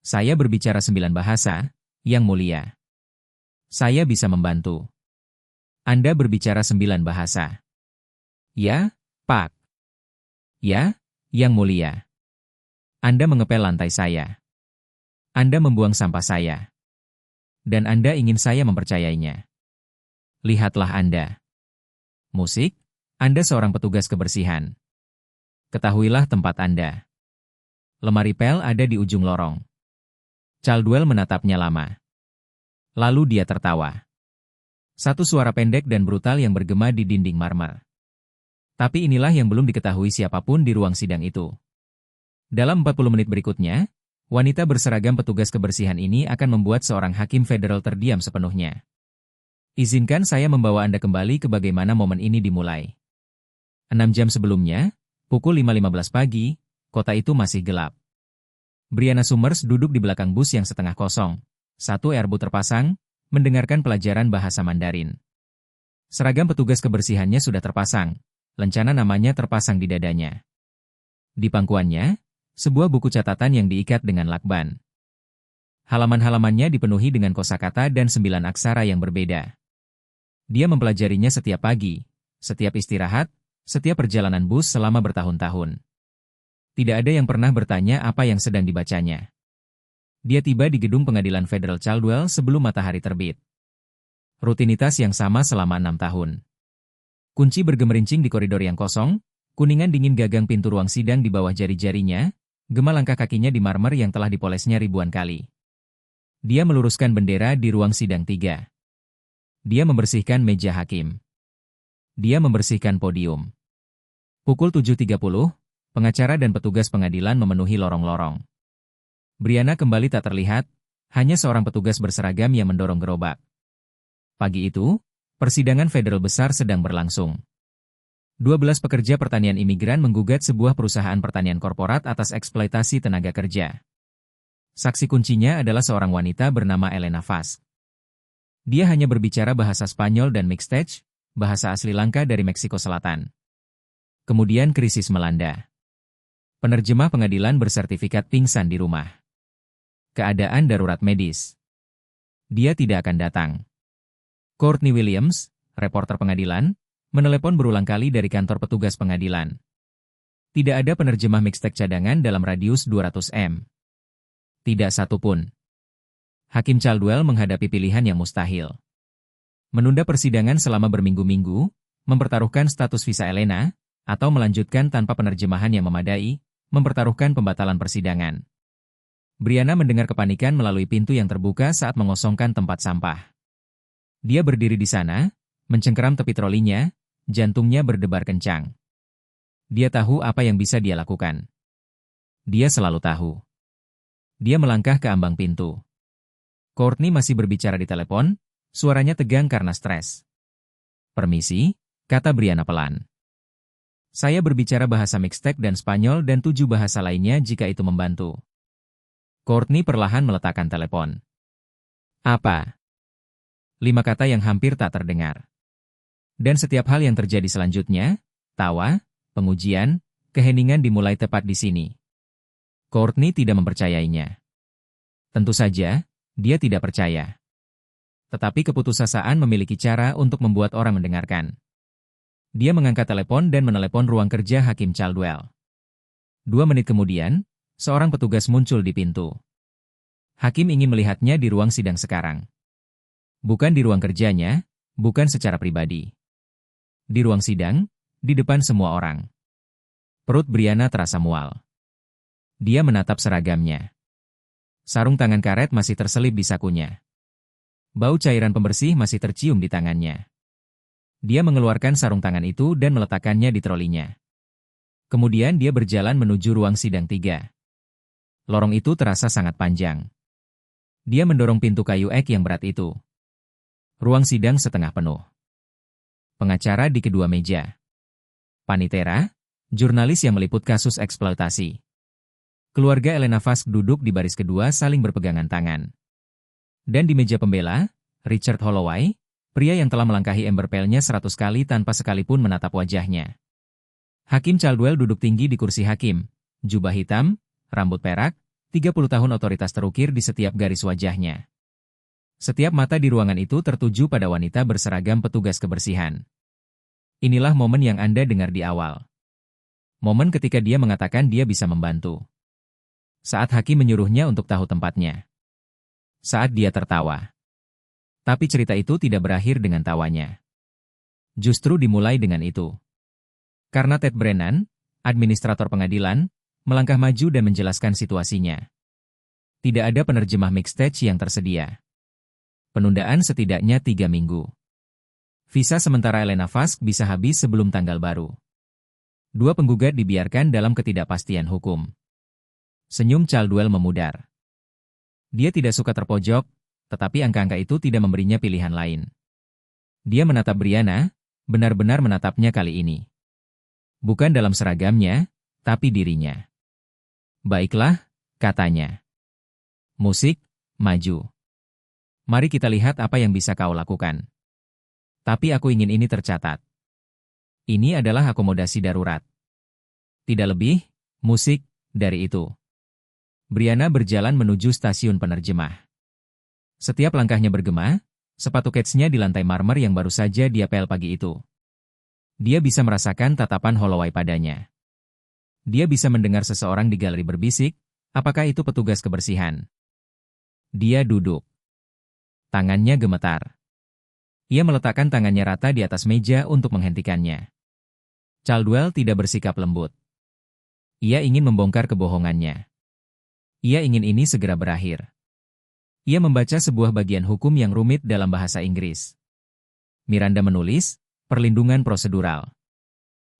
Saya berbicara 9 bahasa, Yang Mulia. Saya bisa membantu. Anda berbicara 9 bahasa. Ya, Pak. Ya, Yang Mulia. Anda mengepel lantai saya. Anda membuang sampah saya. Dan Anda ingin saya mempercayainya. Lihatlah Anda. Musik, Anda seorang petugas kebersihan. Ketahuilah tempat Anda. Lemari pel ada di ujung lorong. Caldwell menatapnya lama. Lalu dia tertawa. Satu suara pendek dan brutal yang bergema di dinding marmer. Tapi inilah yang belum diketahui siapapun di ruang sidang itu. Dalam 40 menit berikutnya, wanita berseragam petugas kebersihan ini akan membuat seorang hakim federal terdiam sepenuhnya. Izinkan saya membawa Anda kembali ke bagaimana momen ini dimulai. 6 jam sebelumnya, pukul 5.15 pagi, kota itu masih gelap. Brianna Summers duduk di belakang bus yang setengah kosong. Satu airbook terpasang, mendengarkan pelajaran bahasa Mandarin. Seragam petugas kebersihannya sudah terpasang. Lencana namanya terpasang di dadanya. Di pangkuannya, sebuah buku catatan yang diikat dengan lakban. Halaman-halamannya dipenuhi dengan kosakata dan 9 aksara yang berbeda. Dia mempelajarinya setiap pagi, setiap istirahat, setiap perjalanan bus selama bertahun-tahun. Tidak ada yang pernah bertanya apa yang sedang dibacanya. Dia tiba di gedung pengadilan Federal Caldwell sebelum matahari terbit. Rutinitas yang sama selama 6 tahun. Kunci bergemerincing di koridor yang kosong, kuningan dingin gagang pintu ruang sidang di bawah jari-jarinya, gema langkah kakinya di marmer yang telah dipolesnya ribuan kali. Dia meluruskan bendera di ruang sidang 3. Dia membersihkan meja hakim. Dia membersihkan podium. Pukul 7.30, pengacara dan petugas pengadilan memenuhi lorong-lorong. Brianna kembali tak terlihat, hanya seorang petugas berseragam yang mendorong gerobak. Pagi itu, persidangan federal besar sedang berlangsung. 12 pekerja pertanian imigran menggugat sebuah perusahaan pertanian korporat atas eksploitasi tenaga kerja. Saksi kuncinya adalah seorang wanita bernama Elena Fask. Dia hanya berbicara bahasa Spanyol dan Mixtec, bahasa asli Langka dari Meksiko Selatan. Kemudian krisis melanda. Penerjemah pengadilan bersertifikat pingsan di rumah. Keadaan darurat medis. Dia tidak akan datang. Courtney Williams, reporter pengadilan, menelepon berulang kali dari kantor petugas pengadilan. Tidak ada penerjemah Mixtec cadangan dalam radius 200 m. Tidak satu pun. Hakim Caldwell menghadapi pilihan yang mustahil. Menunda persidangan selama berminggu-minggu, mempertaruhkan status visa Elena, atau melanjutkan tanpa penerjemahan yang memadai, mempertaruhkan pembatalan persidangan. Brianna mendengar kepanikan melalui pintu yang terbuka saat mengosongkan tempat sampah. Dia berdiri di sana, mencengkeram tepi trolinya, jantungnya berdebar kencang. Dia tahu apa yang bisa dia lakukan. Dia selalu tahu. Dia melangkah ke ambang pintu. Courtney masih berbicara di telepon, suaranya tegang karena stres. "Permisi," kata Brianna pelan. "Saya berbicara bahasa Mixtec dan Spanyol dan 7 bahasa lainnya jika itu membantu." Courtney perlahan meletakkan telepon. "Apa?" 5 kata yang hampir tak terdengar. Dan setiap hal yang terjadi selanjutnya, tawa, pengujian, keheningan dimulai tepat di sini. Courtney tidak mempercayainya. Tentu saja, dia tidak percaya. Tetapi keputusasaan memiliki cara untuk membuat orang mendengarkan. Dia mengangkat telepon dan menelepon ruang kerja Hakim Caldwell. 2 menit kemudian, seorang petugas muncul di pintu. Hakim ingin melihatnya di ruang sidang sekarang. Bukan di ruang kerjanya, bukan secara pribadi. Di ruang sidang, di depan semua orang. Perut Brianna terasa mual. Dia menatap seragamnya. Sarung tangan karet masih terselip di sakunya. Bau cairan pembersih masih tercium di tangannya. Dia mengeluarkan sarung tangan itu dan meletakkannya di trolinya. Kemudian dia berjalan menuju ruang sidang 3. Lorong itu terasa sangat panjang. Dia mendorong pintu kayu ek yang berat itu. Ruang sidang setengah penuh. Pengacara di kedua meja. Panitera, jurnalis yang meliput kasus eksploitasi. Keluarga Elena Fask duduk di baris kedua saling berpegangan tangan. Dan di meja pembela, Richard Holloway, pria yang telah melangkahi ember pelnya 100 kali tanpa sekalipun menatap wajahnya. Hakim Caldwell duduk tinggi di kursi hakim, jubah hitam, rambut perak, 30 tahun otoritas terukir di setiap garis wajahnya. Setiap mata di ruangan itu tertuju pada wanita berseragam petugas kebersihan. Inilah momen yang Anda dengar di awal. Momen ketika dia mengatakan dia bisa membantu. Saat hakim menyuruhnya untuk tahu tempatnya. Saat dia tertawa. Tapi cerita itu tidak berakhir dengan tawanya. Justru dimulai dengan itu. Karena Ted Brennan, administrator pengadilan, melangkah maju dan menjelaskan situasinya. Tidak ada penerjemah mixtage yang tersedia. Penundaan setidaknya 3 minggu. Visa sementara Elena Fask bisa habis sebelum tanggal baru. 2 penggugat dibiarkan dalam ketidakpastian hukum. Senyum Caldwell memudar. Dia tidak suka terpojok, tetapi angka-angka itu tidak memberinya pilihan lain. Dia menatap Brianna, benar-benar menatapnya kali ini. Bukan dalam seragamnya, tapi dirinya. Baiklah, katanya. Musik, maju. Mari kita lihat apa yang bisa kau lakukan. Tapi aku ingin ini tercatat. Ini adalah akomodasi darurat. Tidak lebih, musik, dari itu. Brianna berjalan menuju stasiun penerjemah. Setiap langkahnya bergema, sepatu ketsnya di lantai marmer yang baru saja dia pel pagi itu. Dia bisa merasakan tatapan Holloway padanya. Dia bisa mendengar seseorang di galeri berbisik, apakah itu petugas kebersihan? Dia duduk. Tangannya gemetar. Ia meletakkan tangannya rata di atas meja untuk menghentikannya. Caldwell tidak bersikap lembut. Ia ingin membongkar kebohongannya. Ia ingin ini segera berakhir. Ia membaca sebuah bagian hukum yang rumit dalam bahasa Inggris. Miranda menulis, perlindungan prosedural.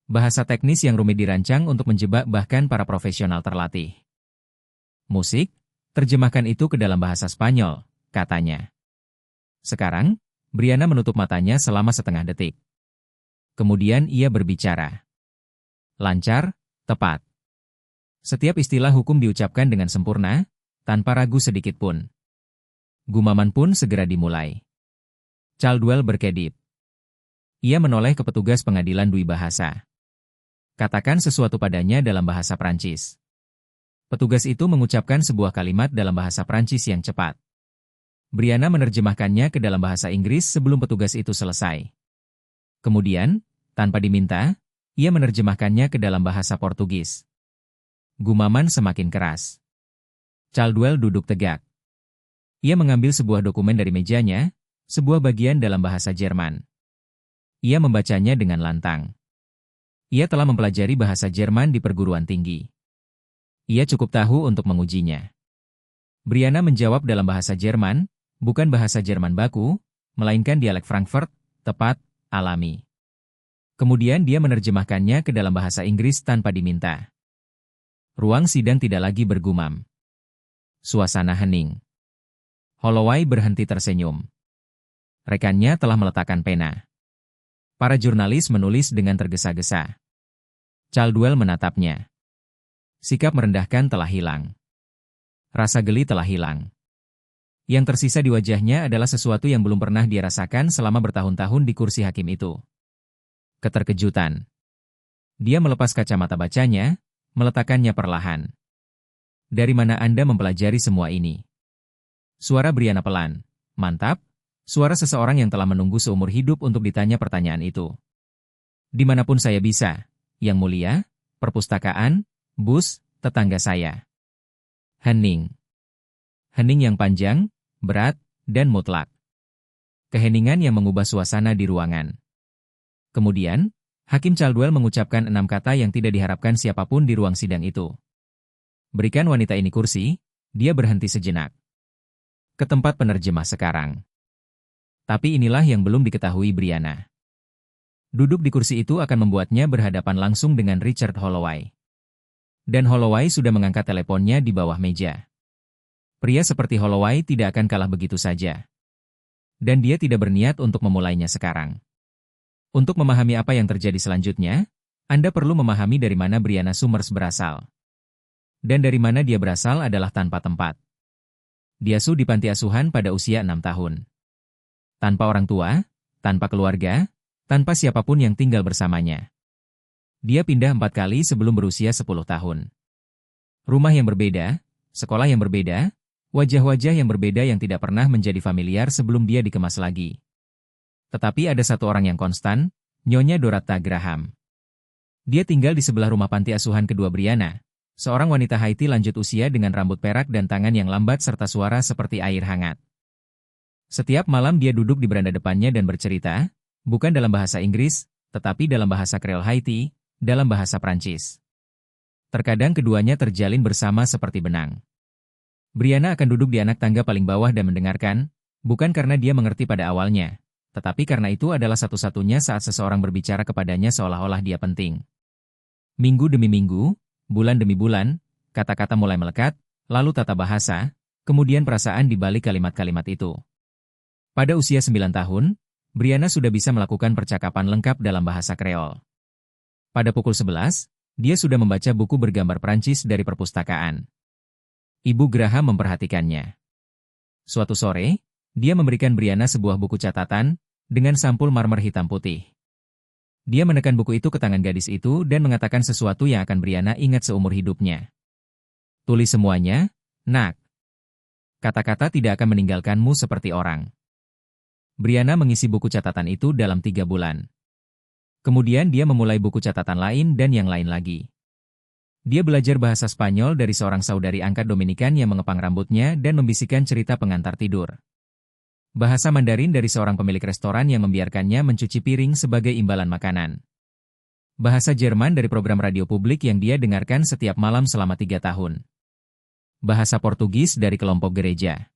Bahasa teknis yang rumit dirancang untuk menjebak bahkan para profesional terlatih. Musik, terjemahkan itu ke dalam bahasa Spanyol, katanya. Sekarang, Brianna menutup matanya selama setengah detik. Kemudian ia berbicara. Lancar, tepat. Setiap istilah hukum diucapkan dengan sempurna, tanpa ragu sedikit pun. Gumaman pun segera dimulai. Caldwell berkedip. Ia menoleh ke petugas pengadilan Dwi Bahasa. Katakan sesuatu padanya dalam bahasa Prancis. Petugas itu mengucapkan sebuah kalimat dalam bahasa Prancis yang cepat. Brianna menerjemahkannya ke dalam bahasa Inggris sebelum petugas itu selesai. Kemudian, tanpa diminta, ia menerjemahkannya ke dalam bahasa Portugis. Gumaman semakin keras. Caldwell duduk tegak. Ia mengambil sebuah dokumen dari mejanya, sebuah bagian dalam bahasa Jerman. Ia membacanya dengan lantang. Ia telah mempelajari bahasa Jerman di perguruan tinggi. Ia cukup tahu untuk mengujinya. Brianna menjawab dalam bahasa Jerman, bukan bahasa Jerman baku, melainkan dialek Frankfurt, tepat, alami. Kemudian dia menerjemahkannya ke dalam bahasa Inggris tanpa diminta. Ruang sidang tidak lagi bergumam. Suasana hening. Holloway berhenti tersenyum. Rekannya telah meletakkan pena. Para jurnalis menulis dengan tergesa-gesa. Caldwell menatapnya. Sikap merendahkan telah hilang. Rasa geli telah hilang. Yang tersisa di wajahnya adalah sesuatu yang belum pernah dia rasakan selama bertahun-tahun di kursi hakim itu. Keterkejutan. Dia melepas kacamata bacanya, meletakkannya perlahan. Dari mana Anda mempelajari semua ini? Suara Brianna pelan. Mantap. Suara seseorang yang telah menunggu seumur hidup untuk ditanya pertanyaan itu. Dimanapun saya bisa, Yang Mulia, perpustakaan, bus, tetangga saya. Hening. Hening yang panjang, berat, dan mutlak. Keheningan yang mengubah suasana di ruangan. Kemudian, Hakim Caldwell mengucapkan 6 kata yang tidak diharapkan siapapun di ruang sidang itu. Berikan wanita ini kursi, dia berhenti sejenak. Ke tempat penerjemah sekarang. Tapi inilah yang belum diketahui Brianna. Duduk di kursi itu akan membuatnya berhadapan langsung dengan Richard Holloway. Dan Holloway sudah mengangkat teleponnya di bawah meja. Pria seperti Holloway tidak akan kalah begitu saja. Dan dia tidak berniat untuk memulainya sekarang. Untuk memahami apa yang terjadi selanjutnya, Anda perlu memahami dari mana Brianna Summers berasal. Dan dari mana dia berasal adalah tanpa tempat. Dia asuh di panti asuhan pada usia 6 tahun. Tanpa orang tua, tanpa keluarga, tanpa siapapun yang tinggal bersamanya. Dia pindah 4 kali sebelum berusia 10 tahun. Rumah yang berbeda, sekolah yang berbeda, wajah-wajah yang berbeda yang tidak pernah menjadi familiar sebelum dia dikemas lagi. Tetapi ada satu orang yang konstan, Nyonya Dorotha Graham. Dia tinggal di sebelah rumah panti asuhan kedua Brianna, seorang wanita Haiti lanjut usia dengan rambut perak dan tangan yang lambat serta suara seperti air hangat. Setiap malam dia duduk di beranda depannya dan bercerita, bukan dalam bahasa Inggris, tetapi dalam bahasa Creole Haiti, dalam bahasa Prancis. Terkadang keduanya terjalin bersama seperti benang. Brianna akan duduk di anak tangga paling bawah dan mendengarkan, bukan karena dia mengerti pada awalnya, tetapi karena itu adalah satu-satunya saat seseorang berbicara kepadanya seolah-olah dia penting. Minggu demi minggu, bulan demi bulan, kata-kata mulai melekat, lalu tata bahasa, kemudian perasaan di balik kalimat-kalimat itu. Pada usia 9 tahun, Brianna sudah bisa melakukan percakapan lengkap dalam bahasa Kreol. Pada pukul 11, dia sudah membaca buku bergambar Prancis dari perpustakaan. Ibu Graham memperhatikannya. Suatu sore, dia memberikan Brianna sebuah buku catatan dengan sampul marmer hitam putih. Dia menekan buku itu ke tangan gadis itu dan mengatakan sesuatu yang akan Brianna ingat seumur hidupnya. Tulis semuanya, nak. Kata-kata tidak akan meninggalkanmu seperti orang. Brianna mengisi buku catatan itu dalam 3 bulan. Kemudian dia memulai buku catatan lain dan yang lain lagi. Dia belajar bahasa Spanyol dari seorang saudari angkat Dominikan yang mengepang rambutnya dan membisikkan cerita pengantar tidur. Bahasa Mandarin dari seorang pemilik restoran yang membiarkannya mencuci piring sebagai imbalan makanan. Bahasa Jerman dari program radio publik yang dia dengarkan setiap malam selama 3 tahun. Bahasa Portugis dari kelompok gereja.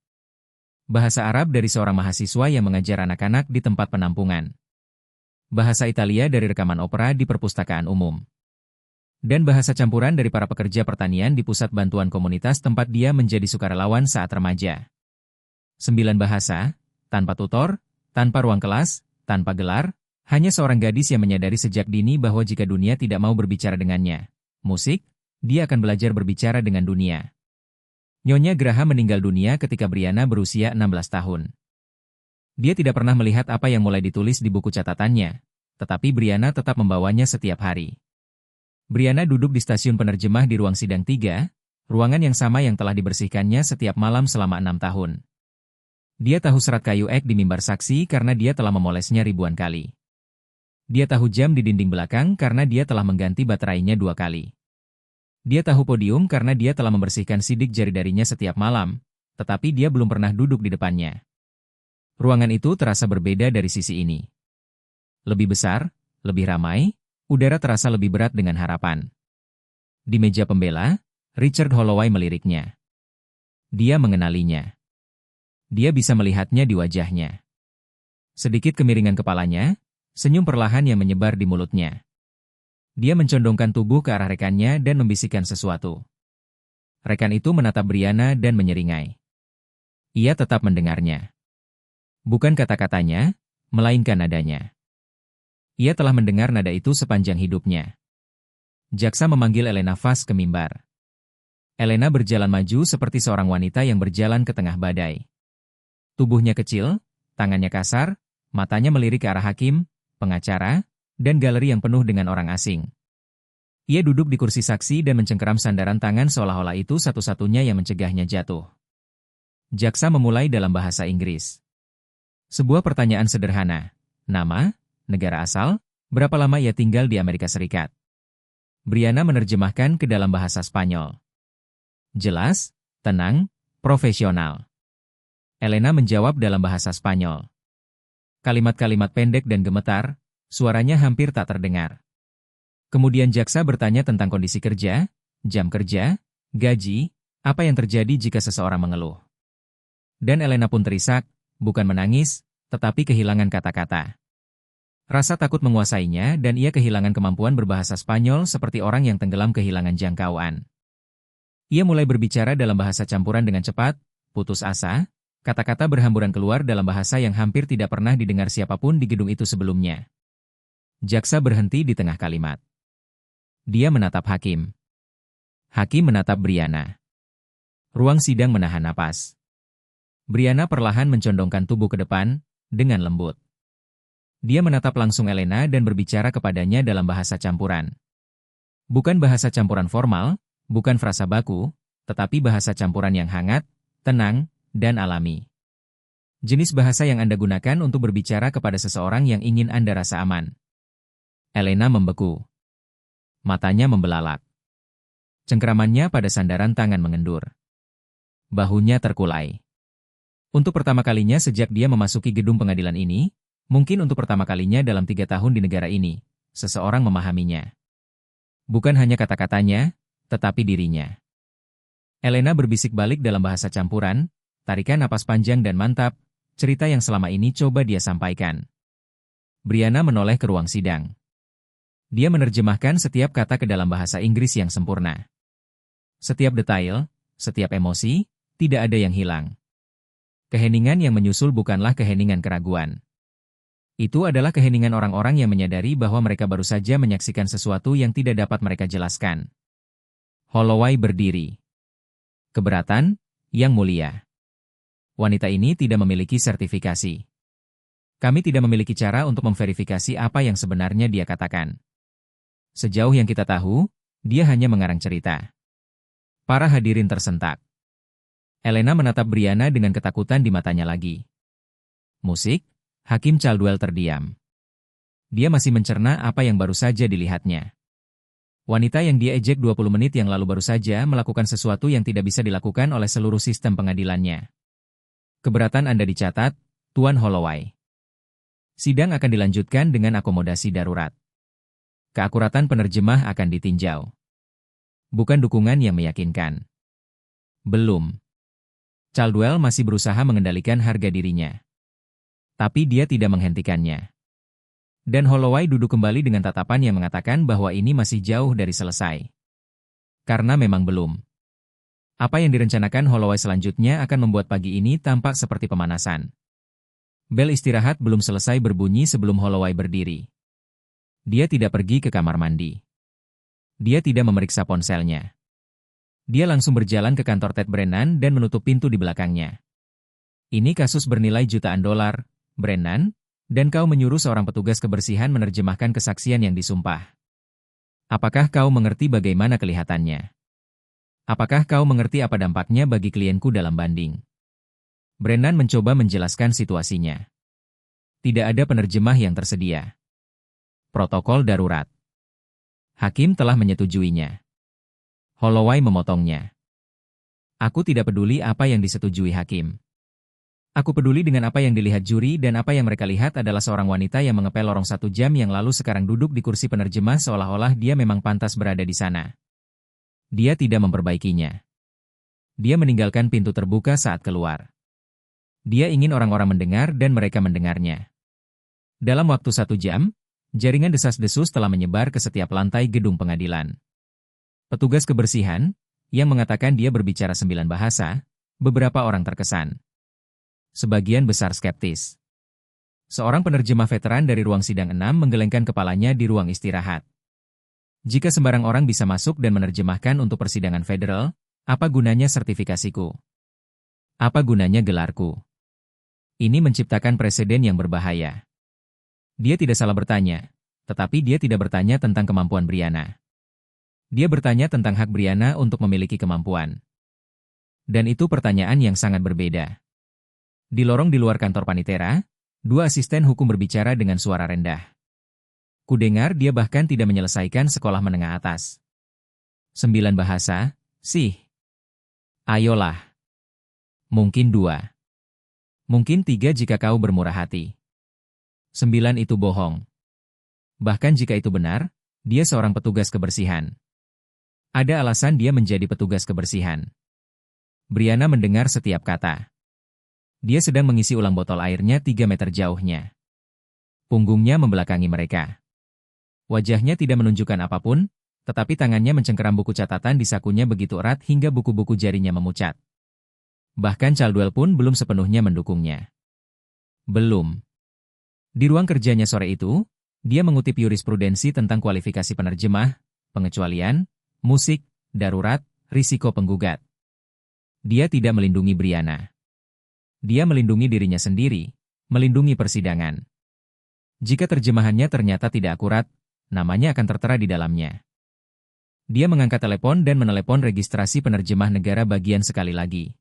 Bahasa Arab dari seorang mahasiswa yang mengajar anak-anak di tempat penampungan. Bahasa Italia dari rekaman opera di perpustakaan umum. Dan bahasa campuran dari para pekerja pertanian di pusat bantuan komunitas tempat dia menjadi sukarelawan saat remaja. 9 bahasa, tanpa tutor, tanpa ruang kelas, tanpa gelar, hanya seorang gadis yang menyadari sejak dini bahwa jika dunia tidak mau berbicara dengannya, musik, dia akan belajar berbicara dengan dunia. Nyonya Graham meninggal dunia ketika Brianna berusia 16 tahun. Dia tidak pernah melihat apa yang mulai ditulis di buku catatannya, tetapi Brianna tetap membawanya setiap hari. Brianna duduk di stasiun penerjemah di ruang sidang 3, ruangan yang sama yang telah dibersihkannya setiap malam selama 6 tahun. Dia tahu serat kayu ek di mimbar saksi karena dia telah memolesnya ribuan kali. Dia tahu jam di dinding belakang karena dia telah mengganti baterainya 2 kali. Dia tahu podium karena dia telah membersihkan sidik jari-jarinya setiap malam, tetapi dia belum pernah duduk di depannya. Ruangan itu terasa berbeda dari sisi ini. Lebih besar, lebih ramai, udara terasa lebih berat dengan harapan. Di meja pembela, Richard Holloway meliriknya. Dia mengenalinya. Dia bisa melihatnya di wajahnya. Sedikit kemiringan kepalanya, senyum perlahan yang menyebar di mulutnya. Dia mencondongkan tubuh ke arah rekannya dan membisikkan sesuatu. Rekan itu menatap Brianna dan menyeringai. Ia tetap mendengarnya. Bukan kata-katanya, melainkan nadanya. Ia telah mendengar nada itu sepanjang hidupnya. Jaksa memanggil Elena Fass ke mimbar. Elena berjalan maju seperti seorang wanita yang berjalan ke tengah badai. Tubuhnya kecil, tangannya kasar, matanya melirik ke arah hakim, pengacara, dan galeri yang penuh dengan orang asing. Ia duduk di kursi saksi dan mencengkeram sandaran tangan seolah-olah itu satu-satunya yang mencegahnya jatuh. Jaksa memulai dalam bahasa Inggris. Sebuah pertanyaan sederhana. Nama, negara asal, berapa lama ia tinggal di Amerika Serikat? Brianna menerjemahkan ke dalam bahasa Spanyol. Jelas, tenang, profesional. Elena menjawab dalam bahasa Spanyol. Kalimat-kalimat pendek dan gemetar, suaranya hampir tak terdengar. Kemudian jaksa bertanya tentang kondisi kerja, jam kerja, gaji, apa yang terjadi jika seseorang mengeluh. Dan Elena pun terisak, bukan menangis, tetapi kehilangan kata-kata. Rasa takut menguasainya dan ia kehilangan kemampuan berbahasa Spanyol seperti orang yang tenggelam kehilangan jangkauan. Ia mulai berbicara dalam bahasa campuran dengan cepat, putus asa, kata-kata berhamburan keluar dalam bahasa yang hampir tidak pernah didengar siapapun di gedung itu sebelumnya. Jaksa berhenti di tengah kalimat. Dia menatap hakim. Hakim menatap Brianna. Ruang sidang menahan napas. Brianna perlahan mencondongkan tubuh ke depan, dengan lembut. Dia menatap langsung Elena dan berbicara kepadanya dalam bahasa campuran. Bukan bahasa campuran formal, bukan frasa baku, tetapi bahasa campuran yang hangat, tenang, dan alami. Jenis bahasa yang Anda gunakan untuk berbicara kepada seseorang yang ingin Anda rasa aman. Elena membeku. Matanya membelalak. Cengkeramannya pada sandaran tangan mengendur. Bahunya terkulai. Untuk pertama kalinya sejak dia memasuki gedung pengadilan ini, mungkin untuk pertama kalinya dalam 3 tahun di negara ini, seseorang memahaminya. Bukan hanya kata-katanya, tetapi dirinya. Elena berbisik balik dalam bahasa campuran, tarikan napas panjang dan mantap, cerita yang selama ini coba dia sampaikan. Brianna menoleh ke ruang sidang. Dia menerjemahkan setiap kata ke dalam bahasa Inggris yang sempurna. Setiap detail, setiap emosi, tidak ada yang hilang. Keheningan yang menyusul bukanlah keheningan keraguan. Itu adalah keheningan orang-orang yang menyadari bahwa mereka baru saja menyaksikan sesuatu yang tidak dapat mereka jelaskan. Holloway berdiri. Keberatan, Yang Mulia. Wanita ini tidak memiliki sertifikasi. Kami tidak memiliki cara untuk memverifikasi apa yang sebenarnya dia katakan. Sejauh yang kita tahu, dia hanya mengarang cerita. Para hadirin tersentak. Elena menatap Brianna dengan ketakutan di matanya lagi. Musik, Hakim Caldwell terdiam. Dia masih mencerna apa yang baru saja dilihatnya. Wanita yang dia ejek 20 menit yang lalu baru saja melakukan sesuatu yang tidak bisa dilakukan oleh seluruh sistem pengadilannya. Keberatan Anda dicatat, Tuan Holloway. Sidang akan dilanjutkan dengan akomodasi darurat. Keakuratan penerjemah akan ditinjau. Bukan dukungan yang meyakinkan. Belum. Caldwell masih berusaha mengendalikan harga dirinya. Tapi dia tidak menghentikannya. Dan Holloway duduk kembali dengan tatapan yang mengatakan bahwa ini masih jauh dari selesai. Karena memang belum. Apa yang direncanakan Holloway selanjutnya akan membuat pagi ini tampak seperti pemanasan. Bel istirahat belum selesai berbunyi sebelum Holloway berdiri. Dia tidak pergi ke kamar mandi. Dia tidak memeriksa ponselnya. Dia langsung berjalan ke kantor Ted Brennan dan menutup pintu di belakangnya. Ini kasus bernilai jutaan dolar, Brennan, dan kau menyuruh seorang petugas kebersihan menerjemahkan kesaksian yang disumpah. Apakah kau mengerti bagaimana kelihatannya? Apakah kau mengerti apa dampaknya bagi klienku dalam banding? Brennan mencoba menjelaskan situasinya. Tidak ada penerjemah yang tersedia. Protokol darurat. Hakim telah menyetujuinya. Holloway memotongnya. Aku tidak peduli apa yang disetujui hakim. Aku peduli dengan apa yang dilihat juri dan apa yang mereka lihat adalah seorang wanita yang mengepel lorong 1 jam yang lalu sekarang duduk di kursi penerjemah seolah-olah dia memang pantas berada di sana. Dia tidak memperbaikinya. Dia meninggalkan pintu terbuka saat keluar. Dia ingin orang-orang mendengar dan mereka mendengarnya. Dalam waktu 1 jam, jaringan desas-desus telah menyebar ke setiap lantai gedung pengadilan. Petugas kebersihan, yang mengatakan dia berbicara 9 bahasa, beberapa orang terkesan. Sebagian besar skeptis. Seorang penerjemah veteran dari ruang sidang 6 menggelengkan kepalanya di ruang istirahat. Jika sembarang orang bisa masuk dan menerjemahkan untuk persidangan federal, apa gunanya sertifikasiku? Apa gunanya gelarku? Ini menciptakan preseden yang berbahaya. Dia tidak salah bertanya, tetapi dia tidak bertanya tentang kemampuan Brianna. Dia bertanya tentang hak Brianna untuk memiliki kemampuan. Dan itu pertanyaan yang sangat berbeda. Di lorong di luar kantor Panitera, 2 asisten hukum berbicara dengan suara rendah. Kudengar dia bahkan tidak menyelesaikan sekolah menengah atas. 9 bahasa, sih. Ayolah. Mungkin 2. Mungkin 3 jika kau bermurah hati. 9 itu bohong. Bahkan jika itu benar, dia seorang petugas kebersihan. Ada alasan dia menjadi petugas kebersihan. Brianna mendengar setiap kata. Dia sedang mengisi ulang botol airnya 3 meter jauhnya. Punggungnya membelakangi mereka. Wajahnya tidak menunjukkan apapun, tetapi tangannya mencengkeram buku catatan di sakunya begitu erat hingga buku-buku jarinya memucat. Bahkan Caldwell pun belum sepenuhnya mendukungnya. Belum. Di ruang kerjanya sore itu, dia mengutip jurisprudensi tentang kualifikasi penerjemah, pengecualian, musik, darurat, risiko penggugat. Dia tidak melindungi Brianna. Dia melindungi dirinya sendiri, melindungi persidangan. Jika terjemahannya ternyata tidak akurat, namanya akan tertera di dalamnya. Dia mengangkat telepon dan menelepon registrasi penerjemah negara bagian sekali lagi.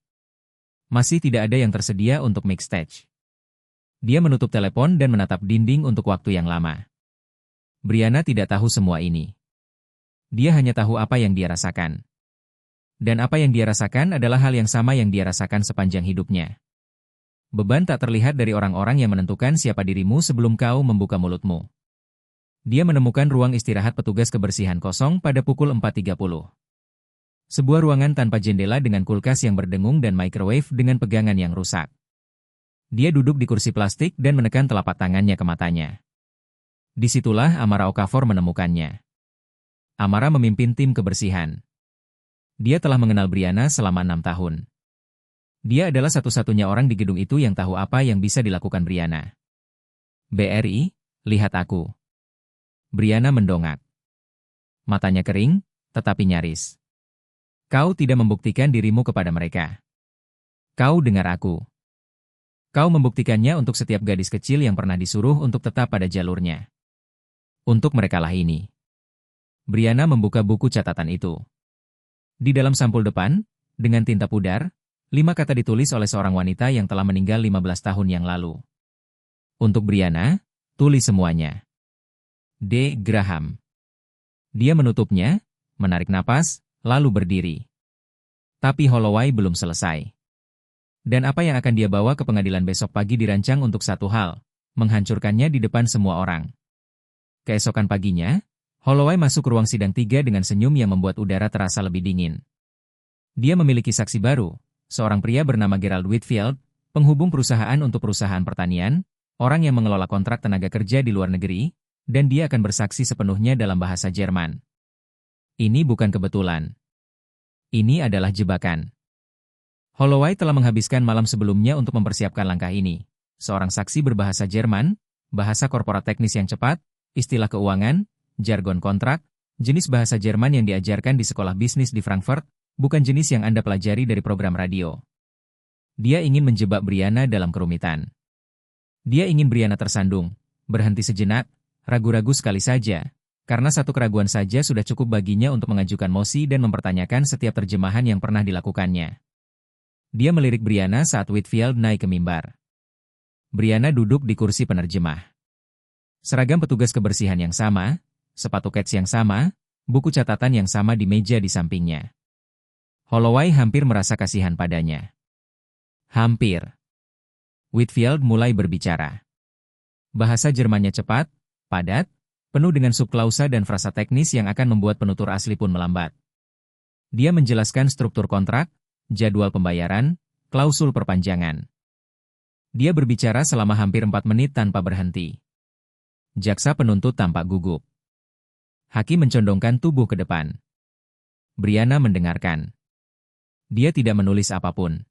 Masih tidak ada yang tersedia untuk mixstage. Dia menutup telepon dan menatap dinding untuk waktu yang lama. Brianna tidak tahu semua ini. Dia hanya tahu apa yang dia rasakan. Dan apa yang dia rasakan adalah hal yang sama yang dia rasakan sepanjang hidupnya. Beban tak terlihat dari orang-orang yang menentukan siapa dirimu sebelum kau membuka mulutmu. Dia menemukan ruang istirahat petugas kebersihan kosong pada pukul 4.30. Sebuah ruangan tanpa jendela dengan kulkas yang berdengung dan microwave dengan pegangan yang rusak. Dia duduk di kursi plastik dan menekan telapak tangannya ke matanya. Disitulah Amara Okafor menemukannya. Amara memimpin tim kebersihan. Dia telah mengenal Brianna selama 6 tahun. Dia adalah satu-satunya orang di gedung itu yang tahu apa yang bisa dilakukan Brianna. BRI, lihat aku. Brianna mendongak. Matanya kering, tetapi nyaris. Kau tidak membuktikan dirimu kepada mereka. Kau dengar aku. Kau membuktikannya untuk setiap gadis kecil yang pernah disuruh untuk tetap pada jalurnya. Untuk merekalah ini. Brianna membuka buku catatan itu. Di dalam sampul depan, dengan tinta pudar, 5 kata ditulis oleh seorang wanita yang telah meninggal 15 tahun yang lalu. Untuk Brianna, tulis semuanya. D. Graham. Dia menutupnya, menarik napas, lalu berdiri. Tapi Holloway belum selesai. Dan apa yang akan dia bawa ke pengadilan besok pagi dirancang untuk satu hal, menghancurkannya di depan semua orang. Keesokan paginya, Holloway masuk ke ruang sidang 3 dengan senyum yang membuat udara terasa lebih dingin. Dia memiliki saksi baru, seorang pria bernama Gerald Whitfield, penghubung perusahaan untuk perusahaan pertanian, orang yang mengelola kontrak tenaga kerja di luar negeri, dan dia akan bersaksi sepenuhnya dalam bahasa Jerman. Ini bukan kebetulan. Ini adalah jebakan. Holloway telah menghabiskan malam sebelumnya untuk mempersiapkan langkah ini. Seorang saksi berbahasa Jerman, bahasa korporat teknis yang cepat, istilah keuangan, jargon kontrak, jenis bahasa Jerman yang diajarkan di sekolah bisnis di Frankfurt, bukan jenis yang Anda pelajari dari program radio. Dia ingin menjebak Brianna dalam kerumitan. Dia ingin Brianna tersandung, berhenti sejenak, ragu-ragu sekali saja, karena satu keraguan saja sudah cukup baginya untuk mengajukan mosi dan mempertanyakan setiap terjemahan yang pernah dilakukannya. Dia melirik Brianna saat Whitfield naik ke mimbar. Brianna duduk di kursi penerjemah. Seragam petugas kebersihan yang sama, sepatu kets yang sama, buku catatan yang sama di meja di sampingnya. Holloway hampir merasa kasihan padanya. Hampir. Whitfield mulai berbicara. Bahasa Jermannya cepat, padat, penuh dengan subklausa dan frasa teknis yang akan membuat penutur asli pun melambat. Dia menjelaskan struktur kontrak, jadwal pembayaran, klausul perpanjangan. Dia berbicara selama hampir 4 menit tanpa berhenti. Jaksa penuntut tampak gugup. Hakim mencondongkan tubuh ke depan. Brianna mendengarkan. Dia tidak menulis apapun.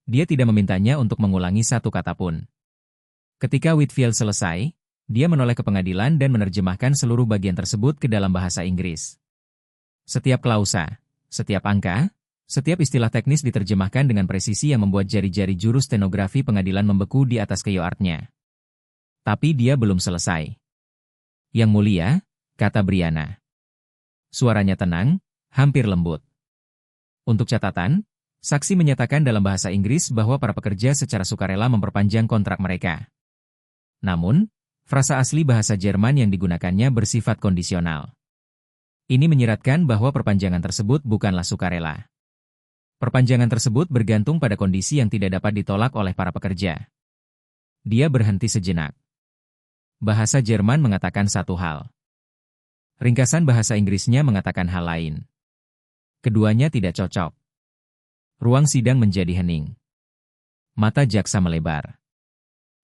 Dia tidak memintanya untuk mengulangi satu kata pun. Ketika Whitfield selesai, dia menoleh ke pengadilan dan menerjemahkan seluruh bagian tersebut ke dalam bahasa Inggris. Setiap klausa, setiap angka, setiap istilah teknis diterjemahkan dengan presisi yang membuat jari-jari juru stenografi pengadilan membeku di atas keyboardnya. Tapi dia belum selesai. Yang mulia, kata Brianna. Suaranya tenang, hampir lembut. Untuk catatan, saksi menyatakan dalam bahasa Inggris bahwa para pekerja secara sukarela memperpanjang kontrak mereka. Namun, frasa asli bahasa Jerman yang digunakannya bersifat kondisional. Ini menyiratkan bahwa perpanjangan tersebut bukanlah sukarela. Perpanjangan tersebut bergantung pada kondisi yang tidak dapat ditolak oleh para pekerja. Dia berhenti sejenak. Bahasa Jerman mengatakan satu hal. Ringkasan bahasa Inggrisnya mengatakan hal lain. Keduanya tidak cocok. Ruang sidang menjadi hening. Mata jaksa melebar.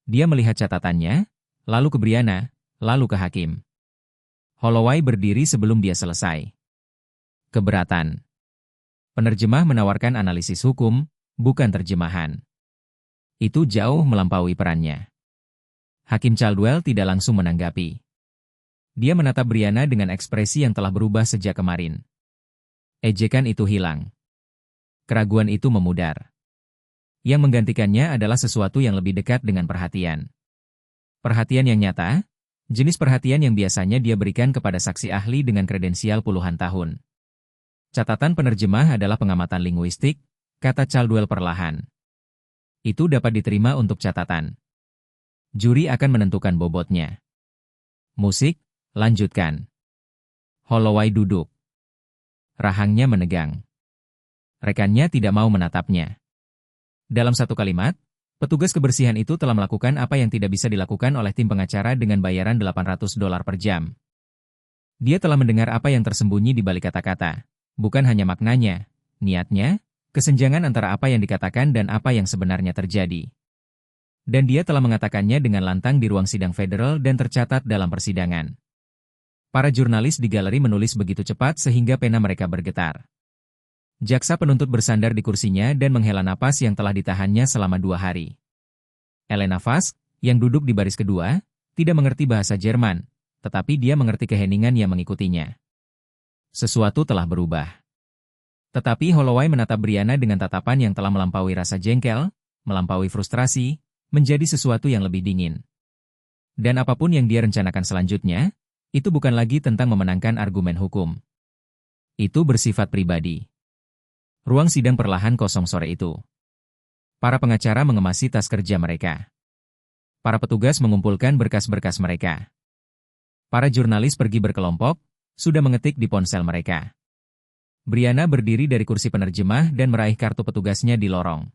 Dia melihat catatannya, lalu ke Brianna, lalu ke hakim. Holloway berdiri sebelum dia selesai. Keberatan. Penerjemah menawarkan analisis hukum, bukan terjemahan. Itu jauh melampaui perannya. Hakim Caldwell tidak langsung menanggapi. Dia menatap Brianna dengan ekspresi yang telah berubah sejak kemarin. Ejekan itu hilang. Keraguan itu memudar. Yang menggantikannya adalah sesuatu yang lebih dekat dengan perhatian. Perhatian yang nyata, Jenis perhatian yang biasanya dia berikan kepada saksi ahli dengan kredensial puluhan tahun. Catatan penerjemah adalah pengamatan linguistik, kata Caldwell perlahan. Itu dapat diterima untuk catatan. Juri akan menentukan bobotnya. Musik, lanjutkan. Holloway duduk. Rahangnya menegang. Rekannya tidak mau menatapnya. Dalam satu kalimat, petugas kebersihan itu telah melakukan apa yang tidak bisa dilakukan oleh tim pengacara dengan bayaran $800 per jam. Dia telah mendengar apa yang tersembunyi di balik kata-kata, bukan hanya maknanya, niatnya, kesenjangan antara apa yang dikatakan dan apa yang sebenarnya terjadi. Dan dia telah mengatakannya dengan lantang di ruang sidang federal dan tercatat dalam persidangan. Para jurnalis di galeri menulis begitu cepat sehingga pena mereka bergetar. Jaksa penuntut bersandar di kursinya dan menghela napas yang telah ditahannya selama 2 hari. Elena Fask, yang duduk di baris kedua, tidak mengerti bahasa Jerman, tetapi dia mengerti keheningan yang mengikutinya. Sesuatu telah berubah. Tetapi Holloway menatap Brianna dengan tatapan yang telah melampaui rasa jengkel, melampaui frustrasi, menjadi sesuatu yang lebih dingin. Dan apapun yang dia rencanakan selanjutnya, itu bukan lagi tentang memenangkan argumen hukum. Itu bersifat pribadi. Ruang sidang perlahan kosong sore itu. Para pengacara mengemasi tas kerja mereka. Para petugas mengumpulkan berkas-berkas mereka. Para jurnalis pergi berkelompok, sudah mengetik di ponsel mereka. Brianna berdiri dari kursi penerjemah dan meraih kartu petugasnya di lorong.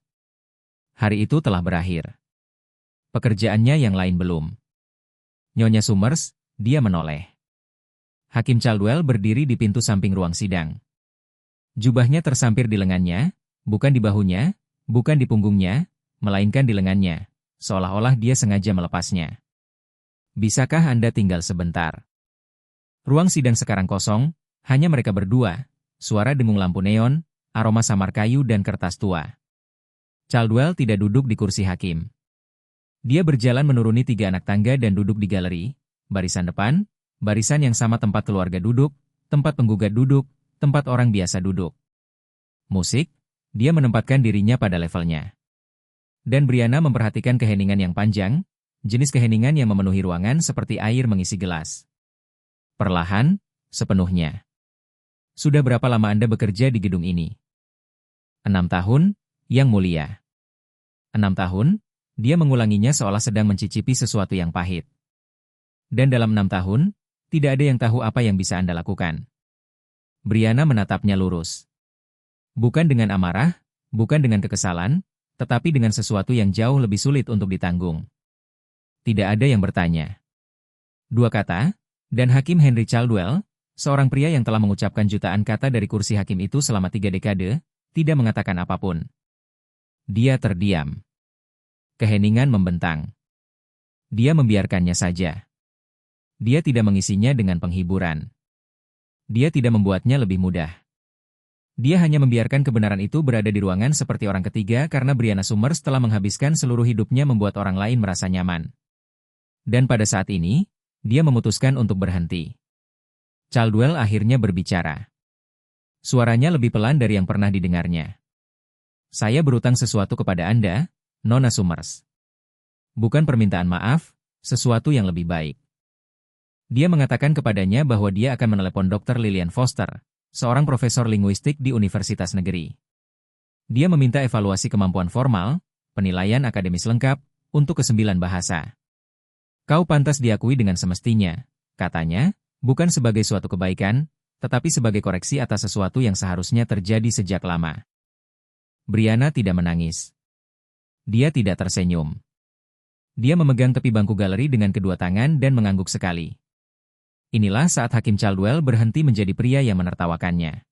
Hari itu telah berakhir. Pekerjaannya yang lain belum. Nyonya Summers, dia menoleh. Hakim Caldwell berdiri di pintu samping ruang sidang. Jubahnya tersampir di lengannya, bukan di bahunya, bukan di punggungnya, melainkan di lengannya, seolah-olah dia sengaja melepasnya. Bisakah Anda tinggal sebentar? Ruang sidang sekarang kosong, hanya mereka berdua, suara dengung lampu neon, aroma samar kayu dan kertas tua. Caldwell tidak duduk di kursi hakim. Dia berjalan menuruni 3 anak tangga dan duduk di galeri, barisan depan, barisan yang sama tempat keluarga duduk, tempat penggugat duduk, tempat orang biasa duduk. Musik, dia menempatkan dirinya pada levelnya. Dan Brianna memperhatikan keheningan yang panjang, jenis keheningan yang memenuhi ruangan seperti air mengisi gelas. Perlahan, sepenuhnya. Sudah berapa lama Anda bekerja di gedung ini? 6 tahun, Yang Mulia. 6 tahun, dia mengulanginya seolah sedang mencicipi sesuatu yang pahit. Dan dalam 6 tahun, tidak ada yang tahu apa yang bisa Anda lakukan. Brianna menatapnya lurus. Bukan dengan amarah, bukan dengan kekesalan, tetapi dengan sesuatu yang jauh lebih sulit untuk ditanggung. Tidak ada yang bertanya. 2 kata, dan Hakim Henry Caldwell, seorang pria yang telah mengucapkan jutaan kata dari kursi hakim itu selama 3 dekade, tidak mengatakan apapun. Dia terdiam. Keheningan membentang. Dia membiarkannya saja. Dia tidak mengisinya dengan penghiburan. Dia tidak membuatnya lebih mudah. Dia hanya membiarkan kebenaran itu berada di ruangan seperti orang ketiga karena Brianna Summers telah menghabiskan seluruh hidupnya membuat orang lain merasa nyaman. Dan pada saat ini, dia memutuskan untuk berhenti. Caldwell akhirnya berbicara. Suaranya lebih pelan dari yang pernah didengarnya. Saya berutang sesuatu kepada Anda, Nona Summers. Bukan permintaan maaf, sesuatu yang lebih baik. Dia mengatakan kepadanya bahwa dia akan menelepon Dr. Lillian Foster, seorang profesor linguistik di Universitas Negeri. Dia meminta evaluasi kemampuan formal, penilaian akademis lengkap, untuk ke-9 bahasa. Kau pantas diakui dengan semestinya, katanya, bukan sebagai suatu kebaikan, tetapi sebagai koreksi atas sesuatu yang seharusnya terjadi sejak lama. Brianna tidak menangis. Dia tidak tersenyum. Dia memegang tepi bangku galeri dengan kedua tangan dan mengangguk sekali. Inilah saat Hakim Caldwell berhenti menjadi pria yang menertawakannya.